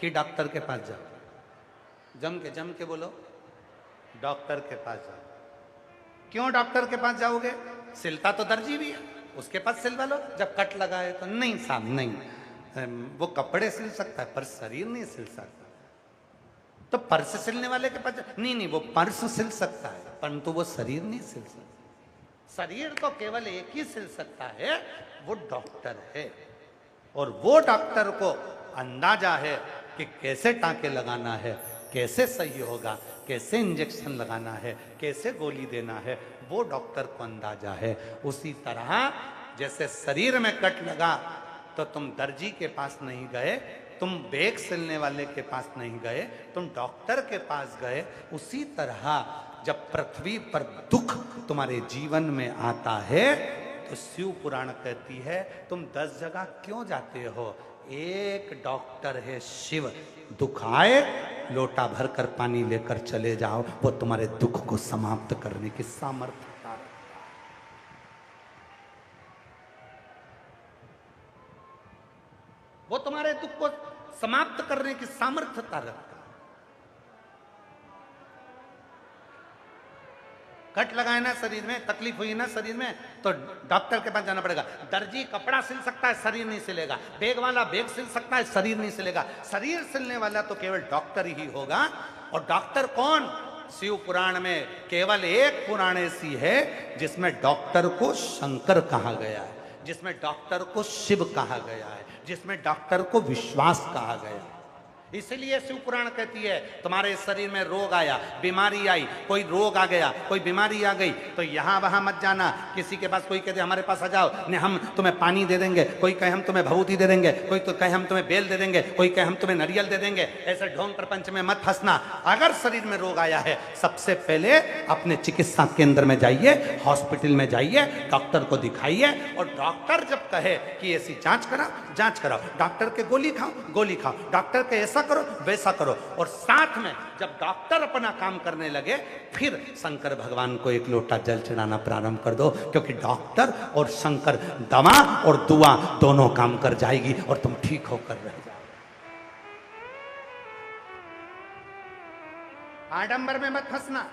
कि डॉक्टर के पास जाओगे? जम के बोलो, डॉक्टर के पास जाओ। क्यों डॉक्टर के पास जाओगे? सिलता तो दर्जी भी है, उसके पास सिलवा लो। जब कट लगा है तो नहीं साहब नहीं, वो कपड़े सिल सकता है पर शरीर नहीं सिल सकता। तो पर्स सिलने वाले के पास नहीं, वो पर्स सिल सकता है परंतु वो शरीर नहीं सिल सकता। शरीर तो केवल एक ही सिल सकता है, वो डॉक्टर है। और वो डॉक्टर को अंदाजा है कि कैसे टांके लगाना है, कैसे सही होगा, कैसे इंजेक्शन लगाना है, कैसे गोली देना है, वो डॉक्टर को अंदाजा है। उसी तरह जैसे शरीर में कट लगा तो तुम दर्जी के पास नहीं गए, तुम बैग सिलने वाले के पास नहीं गए, तुम डॉक्टर के पास गए। उसी तरह जब पृथ्वी पर दुख तुम्हारे जीवन में आता है तो शिव पुराण कहती है तुम 10 जगह क्यों जाते हो, एक डॉक्टर है शिव, दुख आए लोटा भर कर पानी लेकर चले जाओ, वो तुम्हारे दुख को समाप्त करने की सामर्थ्य रखता है। वो तुम्हारे दुख को समाप्त करने की सामर्थ्यता रखता है। कट लगाए ना शरीर में, तकलीफ हुई ना शरीर में, तो डॉक्टर के पास जाना पड़ेगा। दर्जी कपड़ा सिल सकता है, शरीर नहीं सिलेगा। बैग वाला बैग सिल सकता है, शरीर नहीं सिलेगा। शरीर सिलने वाला तो केवल डॉक्टर ही होगा। और डॉक्टर कौन? शिव पुराण में केवल एक पुराण ऐसी है जिसमें डॉक्टर को शंकर कहा गया है, जिसमें डॉक्टर को शिव कहा गया है, जिसमें डॉक्टर को विश्वास कहा गया है। इसलिए शिव पुराण कहती है तुम्हारे शरीर में रोग आया, बीमारी आई, कोई रोग आ गया, कोई बीमारी आ गई, तो यहां वहां मत जाना। किसी के पास कोई कहते हमारे पास आ जाओ, ने हम तुम्हें पानी दे देंगे, कोई कहे हम तुम्हें भभूति दे देंगे, कोई तो कहे हम तुम्हें बेल दे देंगे, कोई कहे हम तुम्हें नारियल दे देंगे। ऐसे ढोंग प्रपंच में मत फंसना। अगर शरीर में रोग आया है, सबसे पहले अपने चिकित्सा केंद्र में जाइए, हॉस्पिटल में जाइए, डॉक्टर को दिखाइए। और डॉक्टर जब कहे कि ऐसी जांच कराओ, डॉक्टर के गोली खाओ, डॉक्टर के ऐसा करो वैसा करो। और साथ में जब डॉक्टर अपना काम करने लगे, फिर शंकर भगवान को एक लोटा जल चढ़ाना प्रारंभ कर दो, क्योंकि डॉक्टर और शंकर दवा और दुआ दोनों काम कर जाएगी और तुम ठीक होकर रह जाओ। आडंबर में मत फंसना,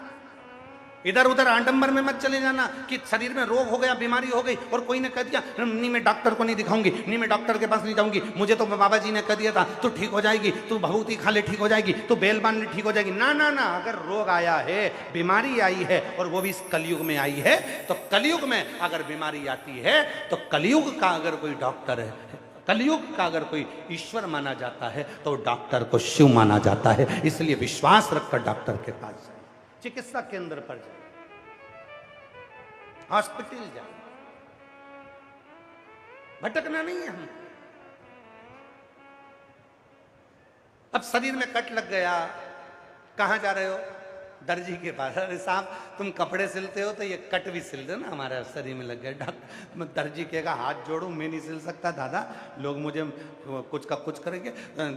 इधर उधर आडंबर में मत चले जाना कि शरीर में रोग हो गया, बीमारी हो गई और कोई ने कह दिया नहीं मैं डॉक्टर को नहीं दिखाऊंगी, नहीं मैं डॉक्टर के पास नहीं जाऊंगी, मुझे तो बाबा जी ने कह दिया था तू ठीक हो जाएगी, तू भभूति खा ले ठीक हो जाएगी, तू बेल बांध ले ठीक हो जाएगी। ना ना ना, अगर रोग आया है, बीमारी आई है और वो भी इस कलयुग में आई है, तो कलयुग में अगर बीमारी आती है तो कलयुग का अगर कोई डॉक्टर है, कलयुग का अगर कोई ईश्वर माना जाता है तो डॉक्टर को शिव माना जाता है। इसलिए विश्वास रखकर डॉक्टर के पास जाए, चिकित्सा केंद्र पर जाए, हॉस्पिटल जाए, भटकना नहीं है हम। अब शरीर में कट लग गया, कहां जा रहे हो? दर्जी के पास। अरे साहब तुम कपड़े सिलते हो तो ये कट भी सिल दो ना, हमारे शरीर में लग गया। डॉक्टर दर्जी कहेगा हाथ जोड़ू, मैं नहीं सिल सकता दादा, लोग मुझे कुछ का कुछ करेंगे।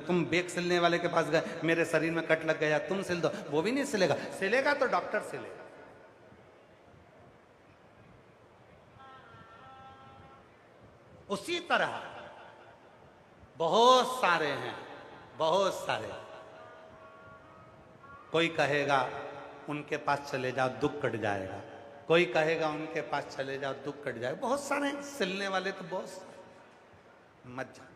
तुम बैग सिलने वाले के पास गए, मेरे शरीर में कट लग गया, तुम सिल दो, वो भी नहीं सिलेगा। सिलेगा तो डॉक्टर सिलेगा। उसी तरह बहुत सारे हैं, बहुत सारे। कोई कहेगा उनके पास चले जाओ दुख कट जाएगा, कोई कहेगा उनके पास चले जाओ दुख कट जाएगा। बहुत सारे सिलने वाले तो बहुत सारे, मत जाओ।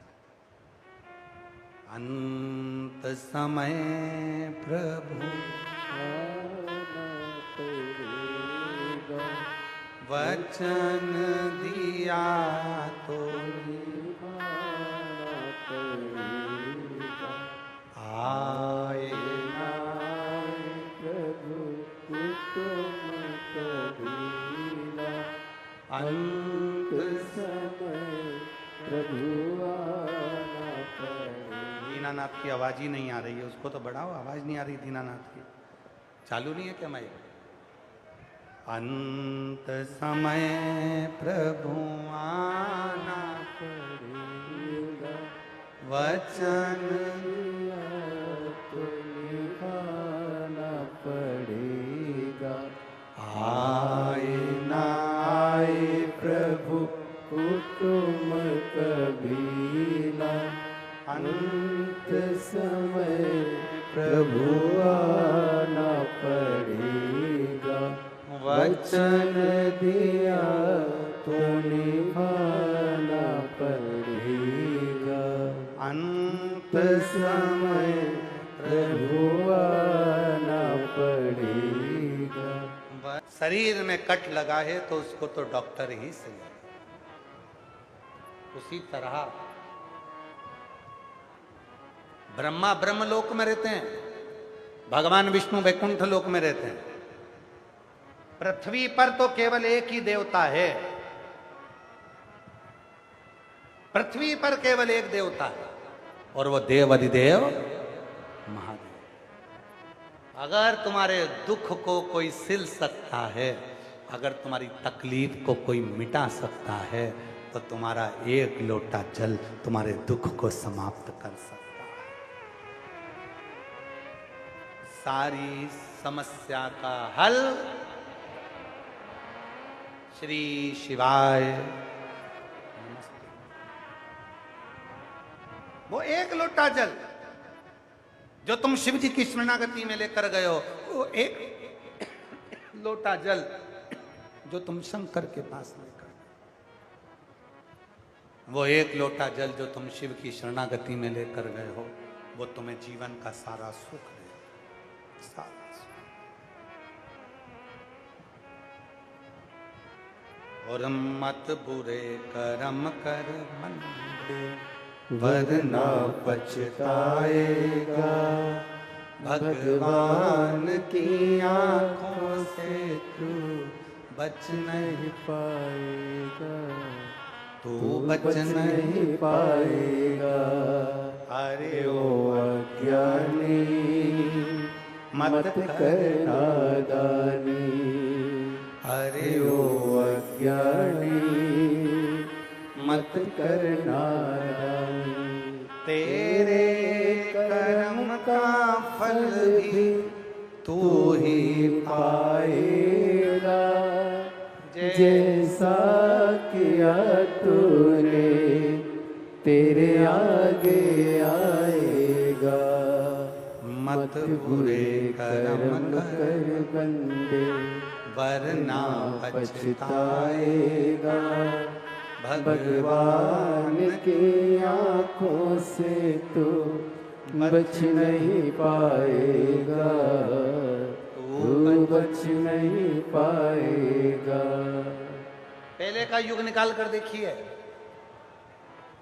अंत समय प्रभु वचन दिया तो आए अंत समय प्रभु आना पड़ेगा। दीनानाथ की आवाज ही नहीं आ रही है, उसको तो बढ़ाओ, आवाज नहीं आ रही दीनानाथ की। चालू नहीं है क्या माइक? अंत समय प्रभु आना पड़ेगा, वचन तो निभाना पड़ेगा। आए ना आए प्रभु हुकुम कबीला, अंत समय प्रभु आना पड़ेगा। वचन दिया तो निभाना पड़ेगा। अंत समय प्रभु आना पड़ेगा। शरीर में कट लगा है तो उसको तो डॉक्टर ही सिले। उसी तरह ब्रह्मा ब्रह्मलोक में रहते हैं, भगवान विष्णु वैकुंठ लोक में रहते हैं। पृथ्वी पर तो केवल एक ही देवता है, पृथ्वी पर केवल एक देवता है और वो देव अधिदेव महादेव। अगर तुम्हारे दुख को कोई सिल सकता है, अगर तुम्हारी तकलीफ को कोई मिटा सकता है, तो तुम्हारा एक लोटा जल तुम्हारे दुख को समाप्त कर सकता है। सारी समस्या का हल श्री शिवाय नमस्ते। वो एक लोटा जल जो तुम शिव जी की शरणागति में लेकर गए हो, वो एक लोटा जल जो तुम शंकर के पास लेकर, वो एक लोटा जल जो तुम शिव की शरणागति में लेकर गए हो, वो तुम्हें जीवन का सारा सुख दे, सारा सुख। और मत बुरे कर्म कर मंदे, वरना पछताएगा, भगवान की आंखों से तू बच नहीं पाएगा, तू बच बच नहीं नहीं पाएगा। अरे ओ अज्ञानी मत कर नादानी, अरे ओ अज्ञानी मत कर नादानी। तेरे कर्म का फल भी तू ही पाएगा, जैसा किया तूने तेरे आगे आएगा। मत बुरे कर्म कर बंदे, वरना पछताएगा, भगवान भगवान की आंखों से तू बच नहीं पाएगा, तू बच नहीं पाएगा। पहले का युग निकाल कर देखिए,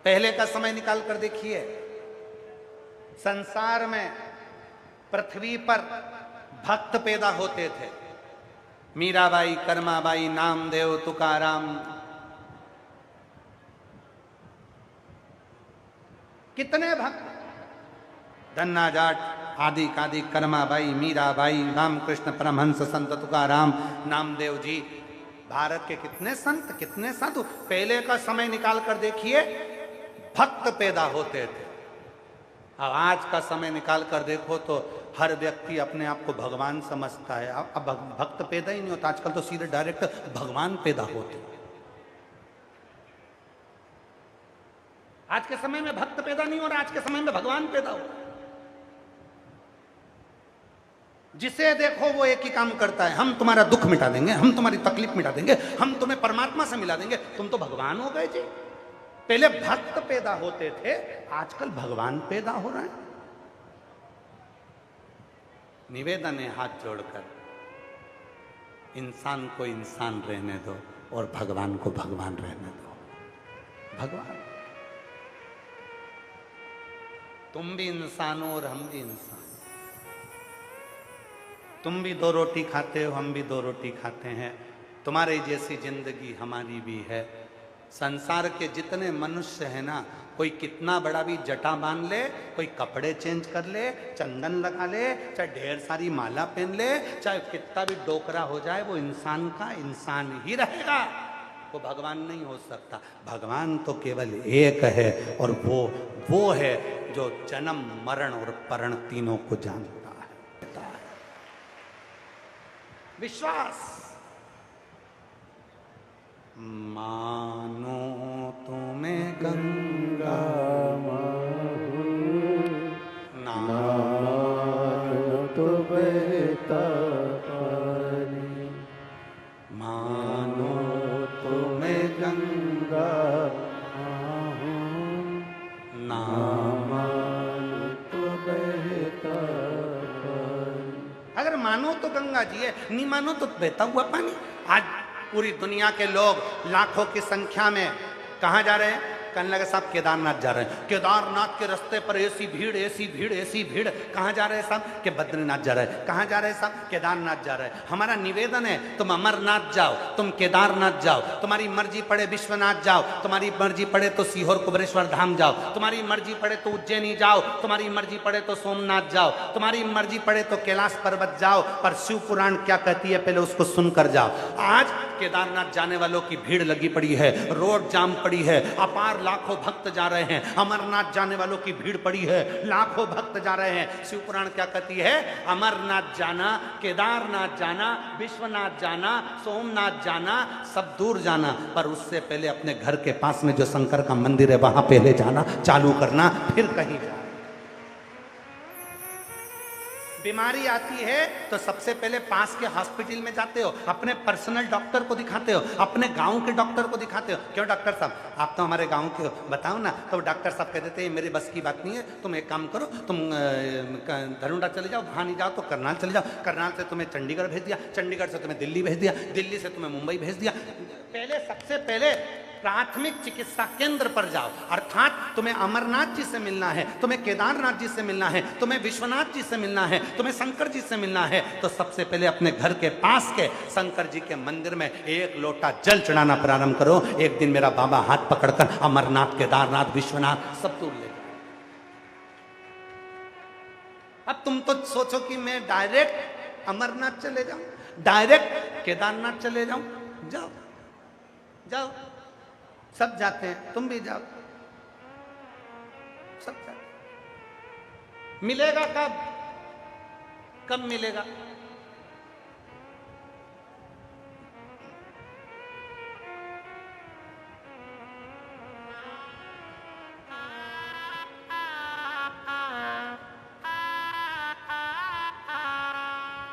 पहले का समय निकाल कर देखिए। संसार में पृथ्वी पर भक्त पैदा होते थे। मीराबाई, कर्माबाई, नामदेव, तुकाराम, कितने भक्त, धन्ना जाट, आदि कादि, कर्माबाई, मीराबाई, रामकृष्ण परमहंस, संत तुकाराम, नामदेव जी, भारत के कितने संत, कितने साधु। पहले का समय निकाल कर देखिए, भक्त पैदा होते थे। अब आज का समय निकाल कर देखो तो हर व्यक्ति अपने आप को भगवान समझता है। अब भक्त पैदा ही नहीं होता, आजकल तो सीधे डायरेक्ट भगवान पैदा होते हैं। आज के समय में भक्त पैदा नहीं हो रहा, आज के समय में भगवान पैदा हो। जिसे देखो वो एक ही काम करता है, हम तुम्हारा दुख मिटा देंगे, हम तुम्हारी तकलीफ मिटा देंगे, हम तुम्हें परमात्मा से मिला देंगे, तुम तो भगवान हो गए जी। पहले भक्त पैदा होते थे, आजकल भगवान पैदा हो रहे हैं। निवेदन है हाथ जोड़कर, इंसान को इंसान रहने दो और भगवान को भगवान रहने दो। भगवान, तुम भी इंसान हो और हम भी इंसान। तुम भी दो रोटी खाते हो, हम भी दो रोटी खाते हैं। तुम्हारी जैसी जिंदगी हमारी भी है। संसार के जितने मनुष्य हैं ना, कोई कितना बड़ा भी जटा बांध ले, कोई कपड़े चेंज कर ले, चंदन लगा ले, चाहे ढेर सारी माला पहन ले, चाहे कितना भी डोकरा हो जाए, वो इंसान का इंसान ही रहेगा। वो भगवान नहीं हो सकता। भगवान तो केवल एक है और वो है जो जन्म मरण और परण तीनों को जानता है। विश्वास, मानो तुम्हें गंगा ना मानो तो बहता पानी, मानो तुम्हें गंगा ना मानो तो बहता पानी। अगर मानो तो गंगा जी है, नहीं मानो तो बहता हुआ पानी। आज पूरी दुनिया के लोग लाखों की संख्या में कहाँ जा रहे हैं? कहने लगे साहब केदारनाथ जा रहे हैं। केदारनाथ के रास्ते पर ऐसी भीड़ ऐसी भीड़ ऐसी भीड़। कहाँ जा रहे हैं साहब? कि बद्रीनाथ जा रहे हैं। कहाँ जा रहे हैं साहब? केदारनाथ जा रहे हैं। हमारा निवेदन है तुम अमरनाथ जाओ, तुम केदारनाथ जाओ, तुम्हारी मर्जी पड़े विश्वनाथ जाओ, तुम्हारी मर्जी पड़े तो सीहोर कुबरेश्वर धाम जाओ, तुम्हारी मर्जी पड़े तो उज्जैनी जाओ, तुम्हारी मर्जी पड़े तो सोमनाथ जाओ, तुम्हारी मर्जी पड़े तो कैलाश पर्वत जाओ, पर शिव पुराण क्या कहती है पहले उसको सुनकर जाओ। आज केदारनाथ जाने वालों की भीड़ लगी पड़ी है, रोड जाम पड़ी है, अपार लाखों भक्त जा रहे हैं। अमरनाथ जाने वालों की भीड़ पड़ी है, लाखों भक्त जा रहे हैं। शिव पुराण क्या कहती है? अमरनाथ जाना, केदारनाथ जाना, विश्वनाथ जाना, सोमनाथ जाना, सब दूर जाना, पर उससे पहले अपने घर के पास में जो शंकर का मंदिर है वहां पहले जाना चालू करना, फिर कहीं जाना। बीमारी आती है तो सबसे पहले पास के हॉस्पिटल में जाते हो, अपने पर्सनल डॉक्टर को दिखाते हो, अपने गांव के डॉक्टर को दिखाते हो। क्यों डॉक्टर साहब, आप तो हमारे गांव के हो, बताओ ना। तो डॉक्टर साहब कह देते हैं मेरे बस की बात नहीं है, तुम एक काम करो, तुम धरुंडा चले जाओ, वहाँ नहीं जाओ तो करनाल चले जाओ, करनाल से तुम्हें चंडीगढ़ भेज दिया, चंडीगढ़ से तुम्हें दिल्ली भेज दिया, दिल्ली से तुम्हें मुंबई भेज दिया। पहले सबसे पहले प्राथमिक चिकित्सा केंद्र पर जाओ। अर्थात तुम्हें अमरनाथ जी से मिलना है, तुम्हें केदारनाथ जी से मिलना है, तुम्हें विश्वनाथ जी से मिलना है, तुम्हें शंकर जी से मिलना है, तो सबसे पहले अपने घर के पास के शंकर जी के मंदिर में एक लोटा जल चढ़ाना प्रारंभ करो। एक दिन मेरा बाबा हाथ पकड़कर अमरनाथ, केदारनाथ, विश्वनाथ सब दूर ले। अब तुम तो सोचो कि मैं डायरेक्ट अमरनाथ चले जाऊं, डायरेक्ट केदारनाथ चले जाऊं। जाओ जाओ, सब जाते हैं, तुम भी जाओ, सब जाते। मिलेगा कब? कब मिलेगा?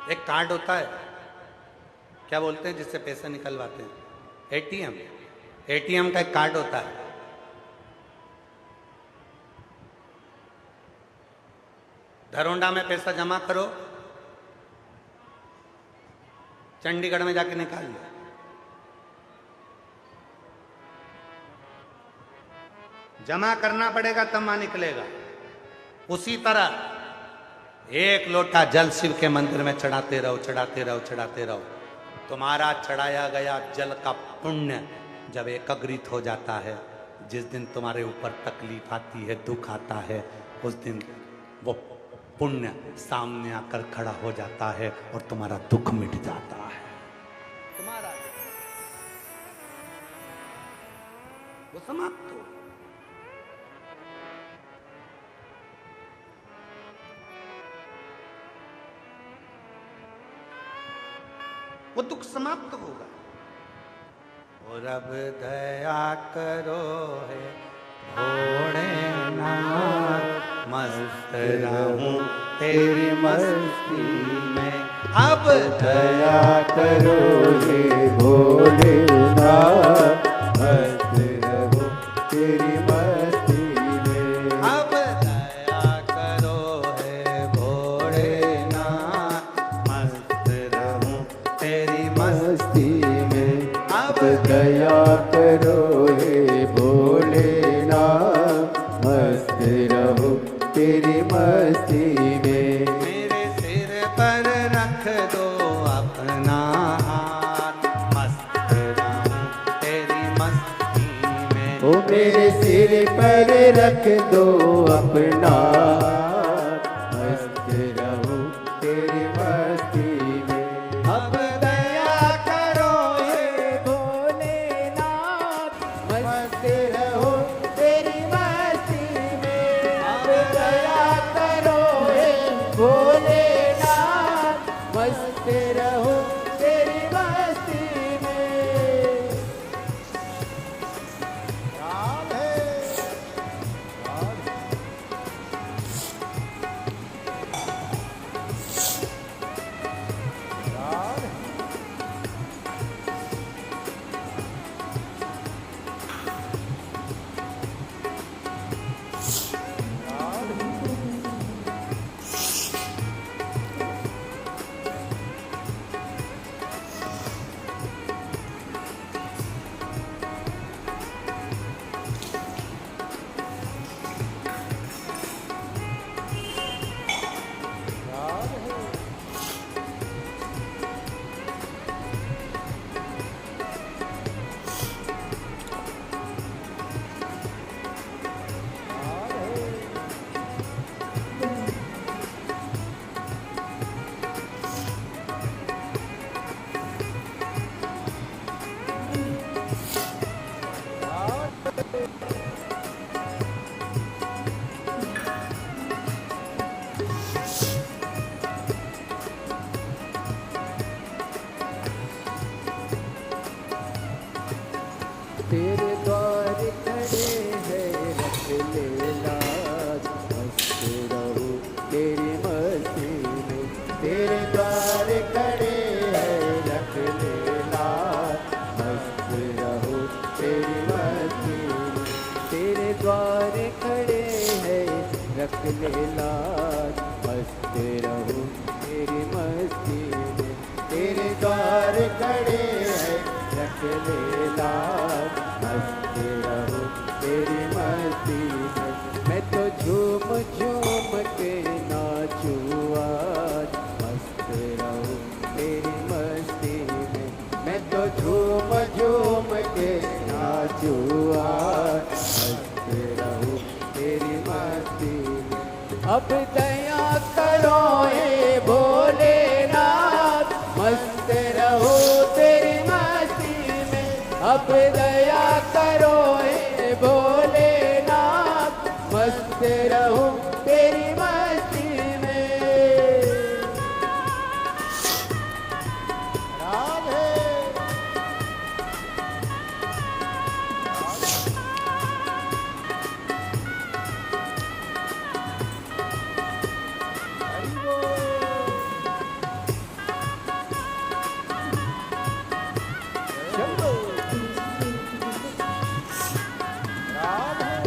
एक कार्ड होता है, क्या बोलते हैं, जिससे पैसा निकलवाते हैं, एटीएम। एटीएम का एक कार्ड होता है। धरोंडा में पैसा जमा करो, चंडीगढ़ में जाके निकाल लो। जमा करना पड़ेगा तब वहां निकलेगा। उसी तरह एक लोटा जल शिव के मंदिर में चढ़ाते रहो, चढ़ाते रहो, चढ़ाते रहो। तुम्हारा चढ़ाया गया जल का पुण्य जब एकत्रित हो जाता है, जिस दिन तुम्हारे ऊपर तकलीफ आती है, दुख आता है, उस दिन वो पुण्य सामने आकर खड़ा हो जाता है और तुम्हारा दुख मिट जाता है। तुम्हारा वो समाप्त हो। वो दुख समाप्त होगा। और अब दया करो है भोलेनाथ, मस्त रहूं तेरी मस्ती में। अब दया करो हे भोलेनाथ, मस्त रहो तेरी मस्ती में। अब दया करो है भोलेनाथ, मस्त रहूं तेरी मस्ती में। अब दया करो हे भोलेनाथ, मस्त रहो तेरी मस्ती में। मेरे सिर पर रख दो अपना हाथ, मस्त रहूं तेरी मस्ती में। ओ मेरे सिर पर रख दो अपना हाथ, मस्त रहो तेरी मस्ती में। अब दया करो हे भोलेनाथ, मस्त रहो तेरी मस्ती में। अब दया करो हे भोलेनाथ, मस्त रहो तेरी मस्ती में। राधे रख ले लाज, मस्त रहूं तेरी मस्ती में। तेरे द्वार खड़े हैं, रख ले लाज, मस्त रहूं तेरी मस्ती में। मैं तो झूम झूम के नाचूं आज, मस्त रहूं तेरी मस्ती में। मैं तो झूम झूम के नाचूं आज, मस्त रहूं तेरी मस्ती में। अब दया करो हे भोलेनाथ, मस्त रहूं तेरी मस्ती में। अब दया करो हे भोलेनाथ, मस्त रहूं तेरी मस्ती में। राधे हरि बोल। शंभो राधे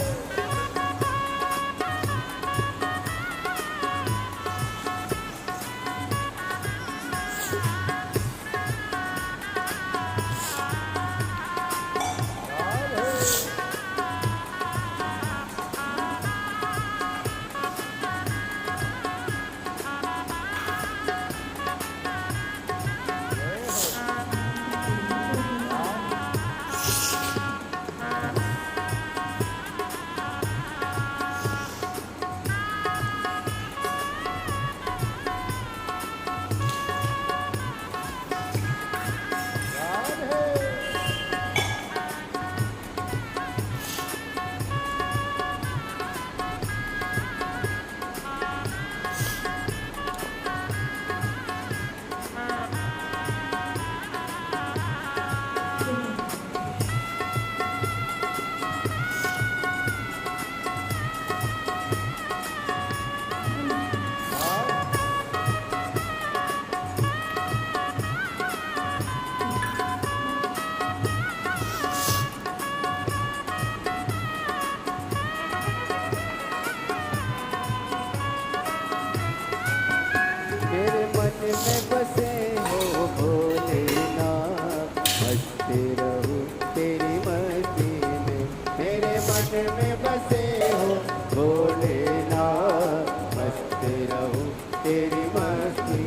मेरे मन में बसे हो भोलेनाथ, मस्त रहूं तेरी मस्ती में। मेरे मन में बसे हो भोलेनाथ, मस्त रहूं तेरी मस्ती।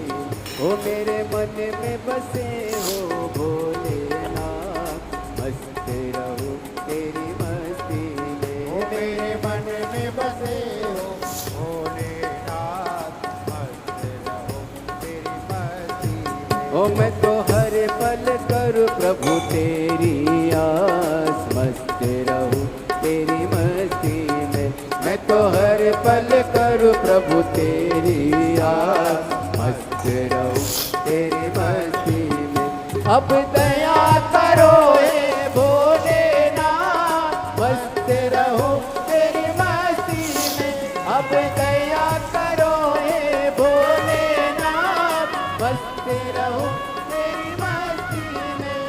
ओ मेरे मन में बसे हो भोलेनाथ, मस्त रहूं तेरी मस्ती में। ओ मेरे मन में बसे हो भोलेनाथ, मस्त रहूं तेरी मस्ती में। ओ मैं तो हर पल करूं प्रभु तेरी आस, मस्त रहूं तेरी मस्ती में। मैं तो हर पल करूं प्रभु तेरी आस, मस्त रहूं तेरी मस्ती में। अब दया करो हे भोलेनाथ, मस्त रहूं तेरी मस्ती में। अब दया करो हे भोलेनाथ, मस्त रहूं तेरी मस्ती में।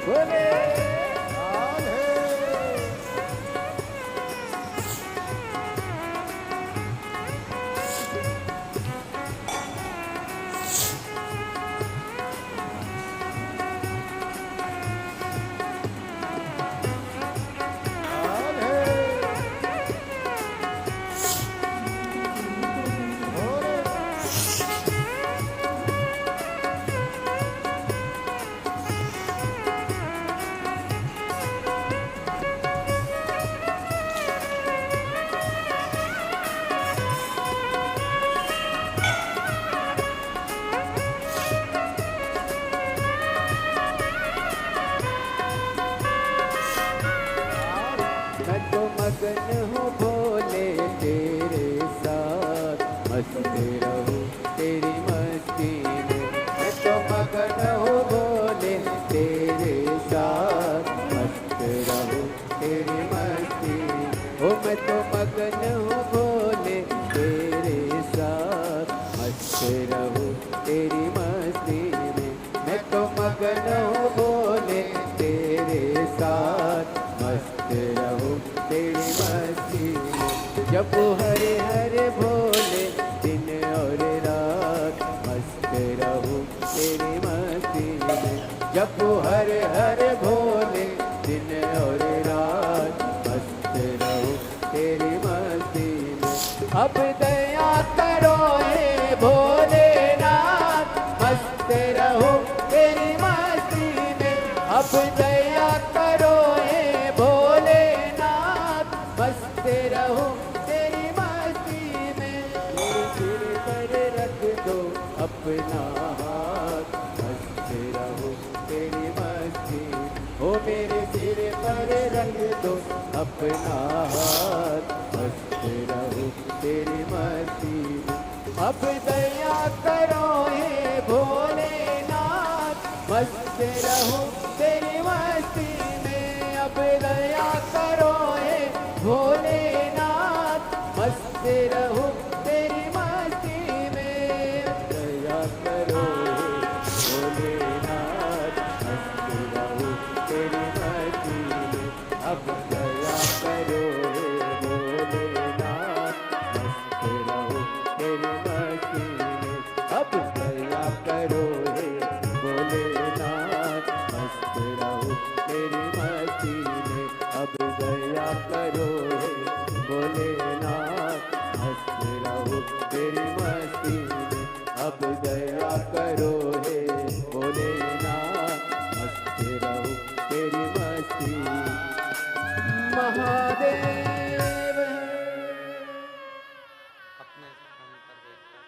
बोले राधे मस्त रहूं तेरी मस्ती में। मैं तो मगन हूँ भोले तेरे साथ, मस्त रहूं तेरी मस्ती में। ओ मैं तो मगन हूँ भोले तेरे साथ, मस्त रहूं तेरी मस्ती में। मैं तो मगन हूँ भोले तेरे साथ, मस्त रहूं तेरी मस्ती में। जब हरे हरे भोले दिन और रात, मस्त रहूं तेरी मस्ती में। जब हरे हरे भोले दिन और रात, मस्त रहूं तेरी मस्ती में। अब दया करो हे भोलेनाथ, मस्त रहूं तेरी मस्ती में। अब दया करो हे भोलेनाथ, मस्त रहूं तेरी मस्ती में। मेरे सिर पर रख दो अपना हाथ, मस्त रहूं तेरी मस्ती में। ओ मेरे सिर पर रख दो अपना हाथ, मस्त रहूं तेरी मस्ती में। अब दया करो हे भोलेनाथ, मस्त रहूं तेरी मस्ती में। अब दया करो हे भोलेनाथ, मस्त रहूं तेरी मस्ती में। दया करो हे भोलेनाथ, मस्त रहूं तेरी मस्ती में। अब दया करो हे भोलेनाथ, मस्त रहूं तेरी मस्ती में। अब दया करो हे भोलेनाथ, मस्त रहूं तेरी मस्ती में। अब दया करो हे भोलेनाथ, मस्त रहूं तेरी मस्ती में। अब दया करो हे भोलेनाथ, मस्त रहूं तेरी मस्ती में। महादेव अपने स्थान पर बैठकर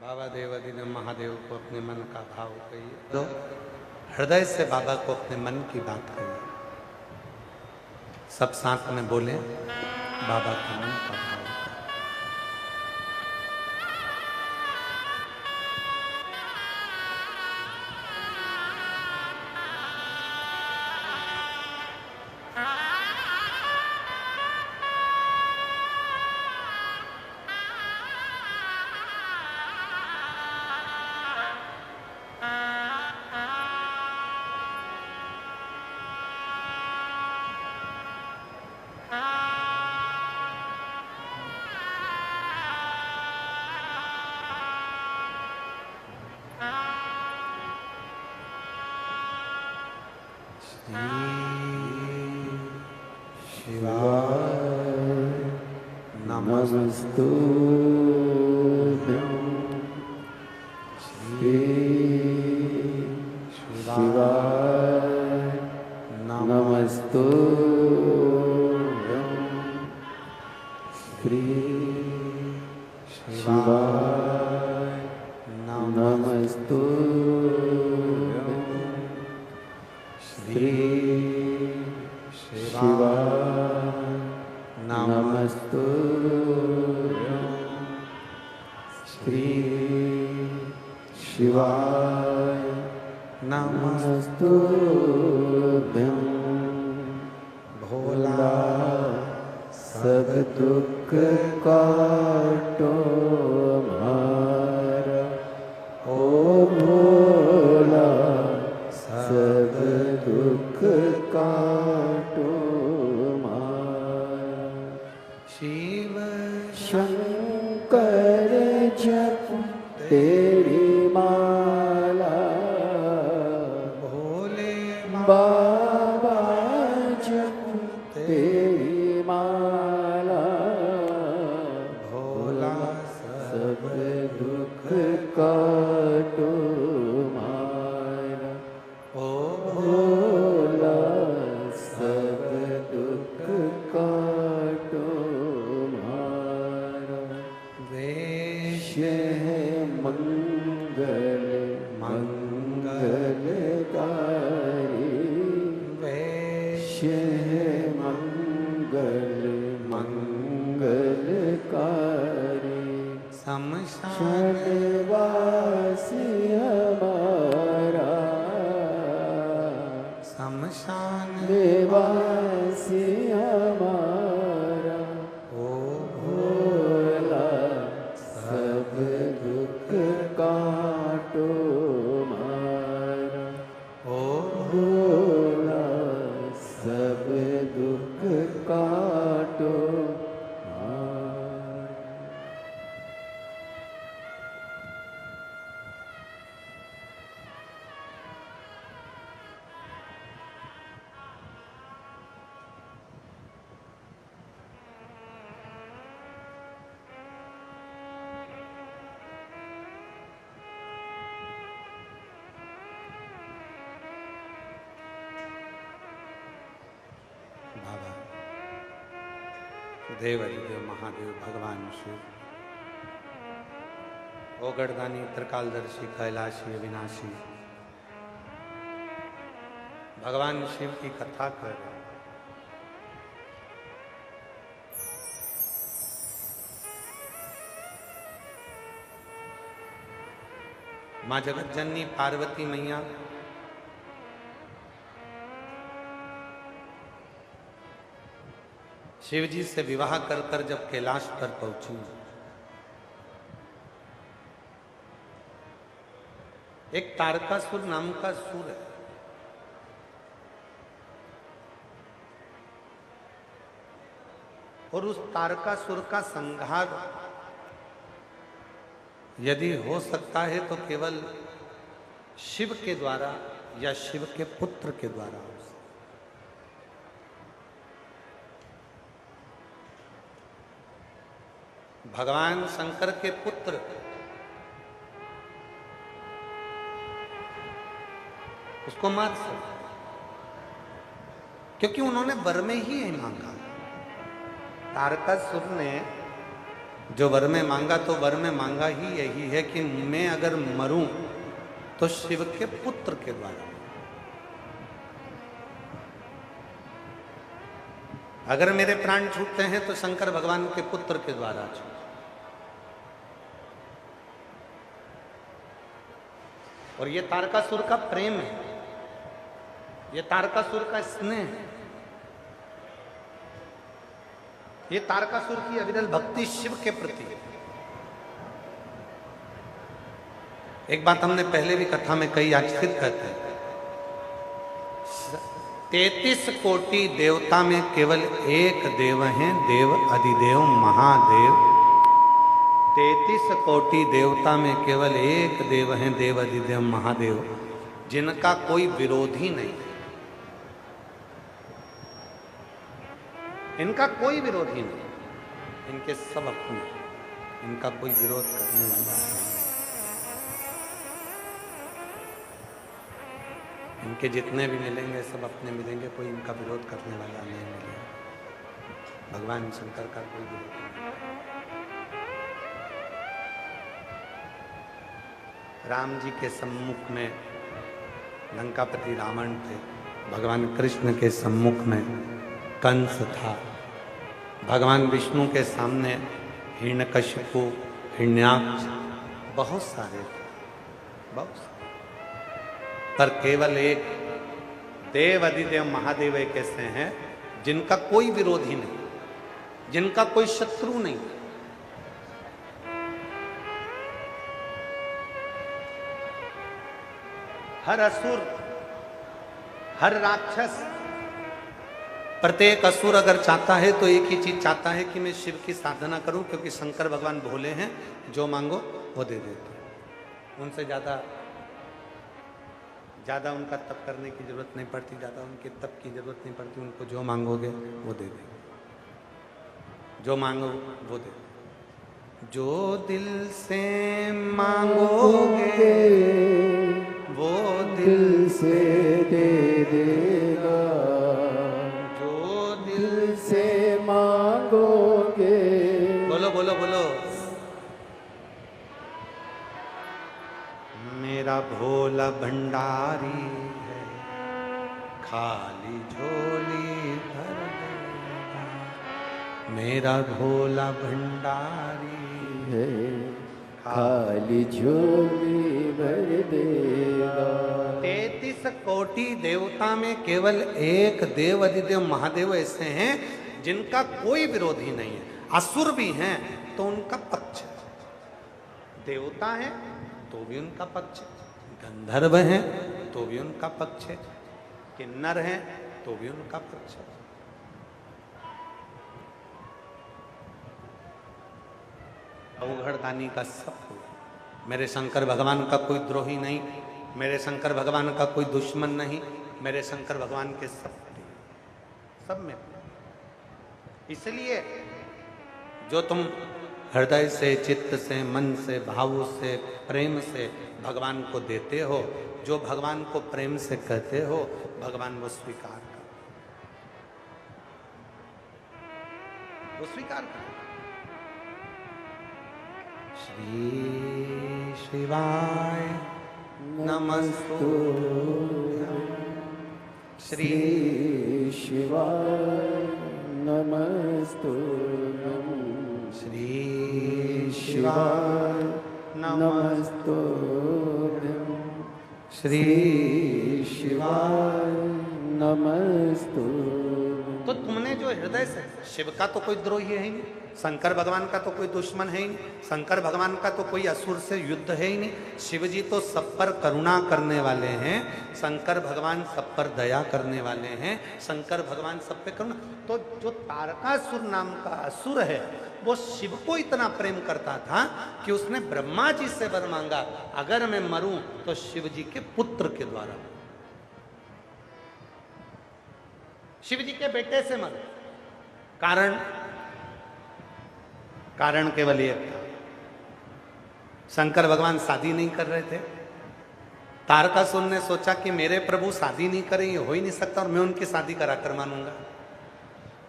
बाबा देवादिदेव महादेव को अपने मन का भाव कहिए। तो हृदय से बाबा को अपने मन की बात कहिए। सब साथ में बोले, बाबा के मन का भाव। नमस्तुभ्यं श्री शिवाय नमस्तुभ्यं श्री शिवाय नमस्तुभ्यं श्री शिवाय नमस्तुभ्यं श्री शिवाय नमस्तुभ्यं। भोला सब दुख काटो हमारा, ओ भोला सब दुख काटो हमारा। शिव शंकर जप तेरी माला, भोले बाबा जप तेरी माला। भोला सब दुख काटो हमारा, ओ भोला सब दुख काटो हमारा। वेश है मंगल मंगलकारी, वेश है मंगल मंगलकारी। शमशान वासी हमारा, शमशान वासी हमारा, ओ भोला सब दुख काटो मारा, ओ भोला सब दुख काटो मारा। बाबा देव अधिदेव महादेव भगवान शिव, ओगड़दानी त्रिकालदर्शी कैलाशी अविनाशी भगवान शिव की कथा कर रहे हैं। माँ जगत जननी पार्वती मैया शिव जी से विवाह कर कर जब कैलाश पर पहुंची, एक तारकासुर नाम का सुर है, और उस तारकासुर का संहार यदि हो सकता है तो केवल शिव के द्वारा या शिव के पुत्र के द्वारा हो सकता है। भगवान शंकर के पुत्र उसको मार सकते, क्योंकि उन्होंने वर में ही यही मांगा। तारकासुर ने जो वर में मांगा, तो वर में मांगा ही यही है कि मैं अगर मरूं तो शिव के पुत्र के द्वारा, अगर मेरे प्राण छूटते हैं तो शंकर भगवान के पुत्र के द्वारा छूटे। और ये तारकासुर का प्रेम है, ये तारकासुर का स्नेह है, ये तारकासुर की अविरल भक्ति शिव के प्रति है। एक बात हमने पहले भी कथा में कही, आज फिर कहते हैं, 33 कोटि देवता में केवल एक देव हैं, देव अधिदेव महादेव। 33 कोटि देवता में केवल एक देव हैं, देव अधिदेव महादेव, जिनका कोई विरोधी नहीं, इनका कोई विरोधी नहीं, इनके सब अपने, इनका कोई विरोध करने वाला नहीं। इनके जितने भी मिलेंगे सब अपने मिलेंगे, कोई इनका विरोध करने वाला नहीं मिलेगा। भगवान शंकर का कोई विरोध नहीं। राम जी के सम्मुख में लंकापति रावण थे, भगवान कृष्ण के सम्मुख में कंस था, भगवान विष्णु के सामने हिरण्यकशिपु, हिरण्याक्ष, बहुत सारे थे, बहुत सारे। पर केवल एक देव अधिदेव महादेव एक ऐसे हैं जिनका कोई विरोधी नहीं, जिनका कोई शत्रु नहीं। हर असुर, हर राक्षस, प्रत्येक असुर अगर चाहता है तो एक ही चीज चाहता है कि मैं शिव की साधना करूं, क्योंकि शंकर भगवान भोले हैं, जो मांगो वो दे देते हैं। उनसे ज़्यादा उनका तप करने की जरूरत नहीं पड़ती, ज़्यादा उनके तप की जरूरत नहीं पड़ती। उनको जो मांगोगे वो दे देंगे, जो मांगो वो दे देंगे। जो दिल से मांगोगे वो दिल से दे देगा, जो दिल से मांगोगे। बोलो बोलो बोलो। मेरा भोला भंडारी है, खाली झोली भर देगा। मेरा भोला भंडारी है, खाली झोली भर देगा। 33 कोटि देवता में केवल एक देव अधिदेव महादेव ऐसे हैं जिनका कोई विरोधी नहीं है। असुर भी हैं तो उनका पक्ष है, देवता है तो भी उनका पक्ष है, गंधर्व हैं तो भी उनका पक्ष है, किन्नर हैं तो भी उनका पक्ष है। अवघड़दानी का सब कोई, मेरे शंकर भगवान का कोई द्रोही नहीं, मेरे शंकर भगवान का कोई दुश्मन नहीं, मेरे शंकर भगवान के सब में। इसलिए जो तुम हृदय से, चित्त से, मन से, भाव से, प्रेम से भगवान को देते हो, जो भगवान को प्रेम से कहते हो, भगवान वो स्वीकार कर, वो स्वीकार कर। श्री शिवाय नमस्तु, श्री शिवाय नमस्तु, श्री शिवाय नमस्तु, श्री शिवाय नमस्तु। तो तुमने जो हृदय से, शिव का तो कोई द्रोही है ही नहीं, शंकर भगवान का तो कोई दुश्मन है ही नहीं, शंकर भगवान का तो कोई असुर से युद्ध है ही नहीं, शिव जी तो सब पर करुणा करने वाले हैं, शंकर भगवान सब पर दया करने वाले हैं, शंकर भगवान सब पे करुणा। तो जो तारकासुर नाम का असुर है वो शिव को इतना प्रेम करता था कि उसने ब्रह्मा जी से वर मांगा, अगर मैं मरूं तो शिव जी के पुत्र के द्वारा, शिव जी के बेटे से मरूं। कारण केवल एक था, शंकर भगवान शादी नहीं कर रहे थे। तारकासुर ने सोचा कि मेरे प्रभु शादी नहीं करें, ये हो ही नहीं सकता, और मैं उनकी शादी कराकर मानूंगा।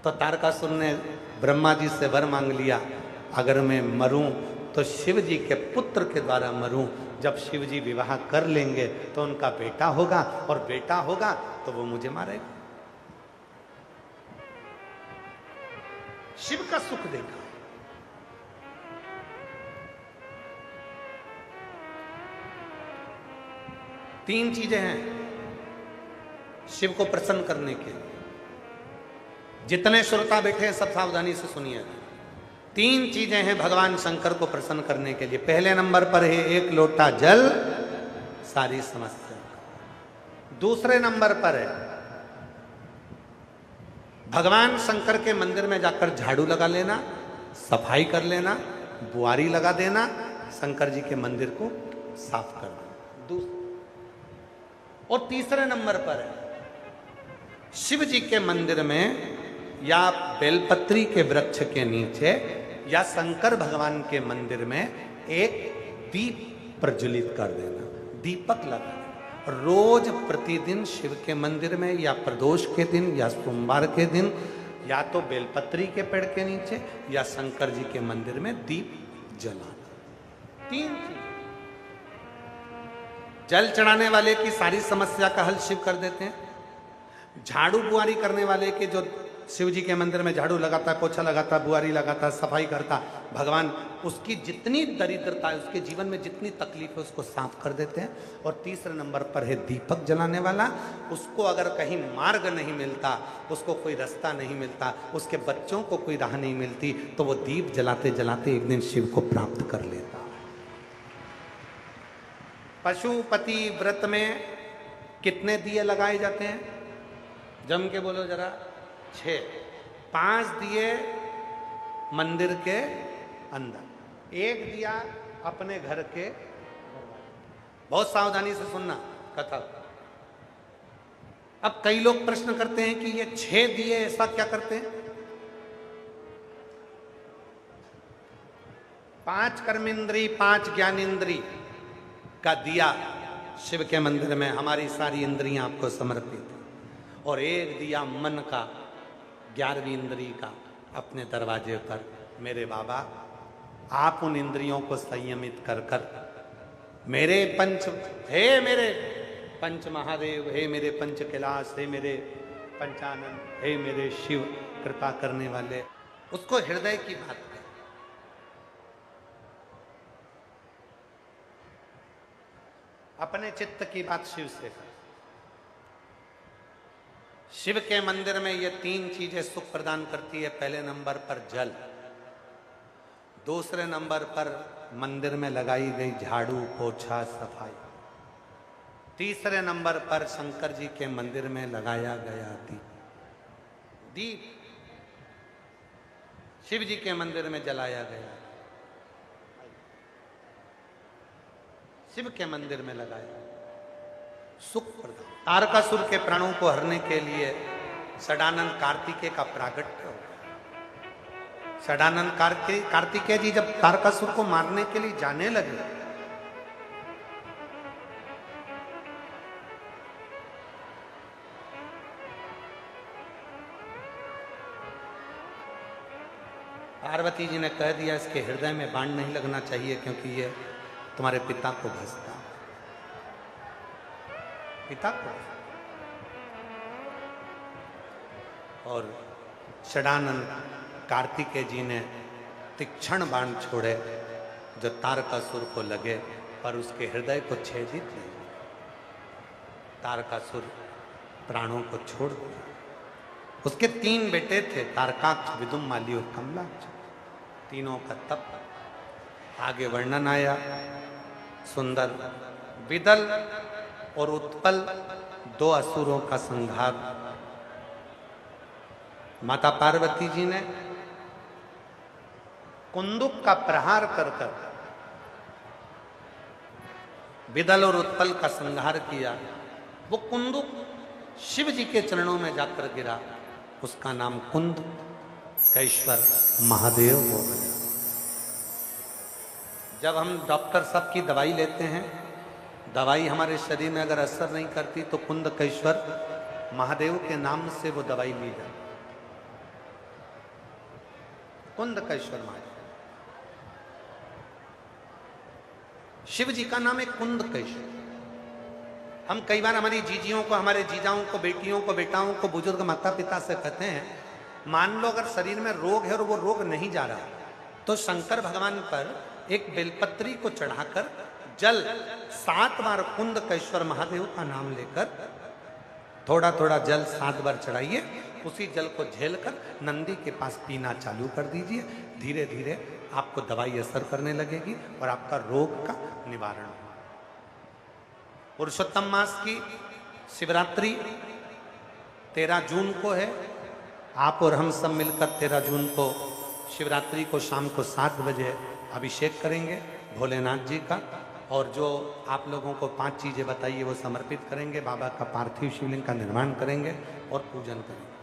तो तारकासुर ने ब्रह्मा जी से वर मांग लिया, अगर मैं मरूं तो शिव जी के पुत्र के द्वारा मरूं, जब शिव जी विवाह कर लेंगे तो उनका बेटा होगा, और बेटा होगा तो वो मुझे मारेगा। शिव का सुख देखा, तीन चीजें हैं शिव को प्रसन्न करने के लिए। जितने श्रोता बैठे हैं सब सावधानी से सुनिए। तीन चीजें हैं भगवान शंकर को प्रसन्न करने के लिए। पहले नंबर पर है एक लोटा जल, सारी समस्या। दूसरे नंबर पर है भगवान शंकर के मंदिर में जाकर झाड़ू लगा लेना, सफाई कर लेना, बुआरी लगा देना, शंकर जी के मंदिर को साफ कर देना। और तीसरे नंबर पर है शिव जी के मंदिर में या बेलपत्री के वृक्ष के नीचे या शंकर भगवान के मंदिर में एक दीप प्रज्वलित कर देना, दीपक लगा। रोज प्रतिदिन शिव के मंदिर में या प्रदोष के दिन या सोमवार के दिन या तो बेलपत्री के पेड़ के नीचे या शंकर जी के मंदिर में दीप जलाना। तीन चीज। जल चढ़ाने वाले की सारी समस्या का हल शिव कर देते हैं। झाड़ू बुआरी करने वाले के, जो शिव जी के मंदिर में झाड़ू लगाता है, पोछा लगाता है, बुआरी लगाता है, सफाई करता, भगवान उसकी जितनी दरिद्रता है, उसके जीवन में जितनी तकलीफ है, उसको साफ कर देते हैं। और तीसरे नंबर पर है दीपक जलाने वाला। उसको अगर कहीं मार्ग नहीं मिलता, उसको कोई रास्ता नहीं मिलता, उसके बच्चों को कोई राह नहीं मिलती, तो वो दीप जलाते जलाते एक दिन शिव को प्राप्त कर लेता। पशुपति व्रत में कितने दिए लगाए जाते हैं? जम के बोलो जरा। 6। 5 दिए मंदिर के अंदर, 1 दिया अपने घर के। बहुत सावधानी से सुनना कथा। अब कई लोग प्रश्न करते हैं कि ये 6 दिए ऐसा क्या करते हैं? 5 कर्मेंद्री, 5 ज्ञानेंद्री का दिया शिव के मंदिर में, हमारी सारी इंद्रियां आपको समर्पित है। और 1 दिया मन का, 11वीं इंद्री का अपने दरवाजे पर। मेरे बाबा, आप उन इंद्रियों को संयमित कर कर मेरे मेरे पंच महादेव, हे मेरे पंच कैलाश, हे मेरे पंचानन, हे मेरे शिव, कृपा करने वाले, उसको हृदय की बात कहे। अपने चित्त की बात शिव से करें। शिव के मंदिर में ये 3 चीजें सुख प्रदान करती है। पहले नंबर पर जल, दूसरे नंबर पर मंदिर में लगाई गई झाड़ू पोछा सफाई, तीसरे नंबर पर शंकर जी के मंदिर में लगाया गया दीप शिव जी के मंदिर में जलाया गया, शिव के मंदिर में लगाया, सुख प्रदान। तारकासुर के प्राणों को हरने के लिए षडानंद कार्तिकेय का प्रागट्य हो गया। षडानंद कार्तिकेय जी जब तारकासुर को मारने के लिए जाने लगे, पार्वती जी ने कह दिया इसके हृदय में बाण नहीं लगना चाहिए क्योंकि ये तुम्हारे पिता को भसता, पिता को। और षडानंद कार्तिकेय जी ने तीक्ष्ण बाण छोड़े जो तारकासुर को लगे पर उसके हृदय को छेदित नहीं। तारकासुर प्राणों को छोड़ दिया। उसके 3 बेटे थे, तारकाक्ष, विदुम, माली और कमलाक्ष। तीनों का तप आगे वर्णन आया सुंदर। विदल और उत्पल 2 असुरों का संहार माता पार्वती जी ने कुंदुक का प्रहार कर कर विदल और उत्पल का संहार किया। वो कुंदुक शिव जी के चरणों में जाकर गिरा, उसका नाम कुंद कैश्वर महादेव हो गया। जब हम डॉक्टर सब की दवाई लेते हैं, दवाई हमारे शरीर में अगर असर नहीं करती तो कुंद कैश्वर महादेव के नाम से वो दवाई ली जाए। कुंद कैश्वर महादेव, शिव जी का नाम है कुंद कैश्वर। हम कई बार हमारी जीजियों को, हमारे जीजाओं को, बेटियों को, बेटाओं को, बुजुर्ग माता पिता से कहते हैं, मान लो अगर शरीर में रोग है और वो रोग नहीं जा रहा तो शंकर भगवान पर एक बेलपत्री को चढ़ाकर जल 7 बार कुंद कैश्वर महादेव का नाम लेकर थोड़ा थोड़ा जल 7 बार चढ़ाइए। उसी जल को झेलकर नंदी के पास पीना चालू कर दीजिए। धीरे धीरे आपको दवाई असर करने लगेगी और आपका रोग का निवारण होगा। पुरुषोत्तम मास की शिवरात्रि 13 जून को है। आप और हम सब मिलकर 13 जून को शिवरात्रि को शाम को 7 बजे अभिषेक करेंगे भोलेनाथ जी का। और जो आप लोगों को 5 चीजें बताइए वो समर्पित करेंगे। बाबा का पार्थिव शिवलिंग का निर्माण करेंगे और पूजन करेंगे।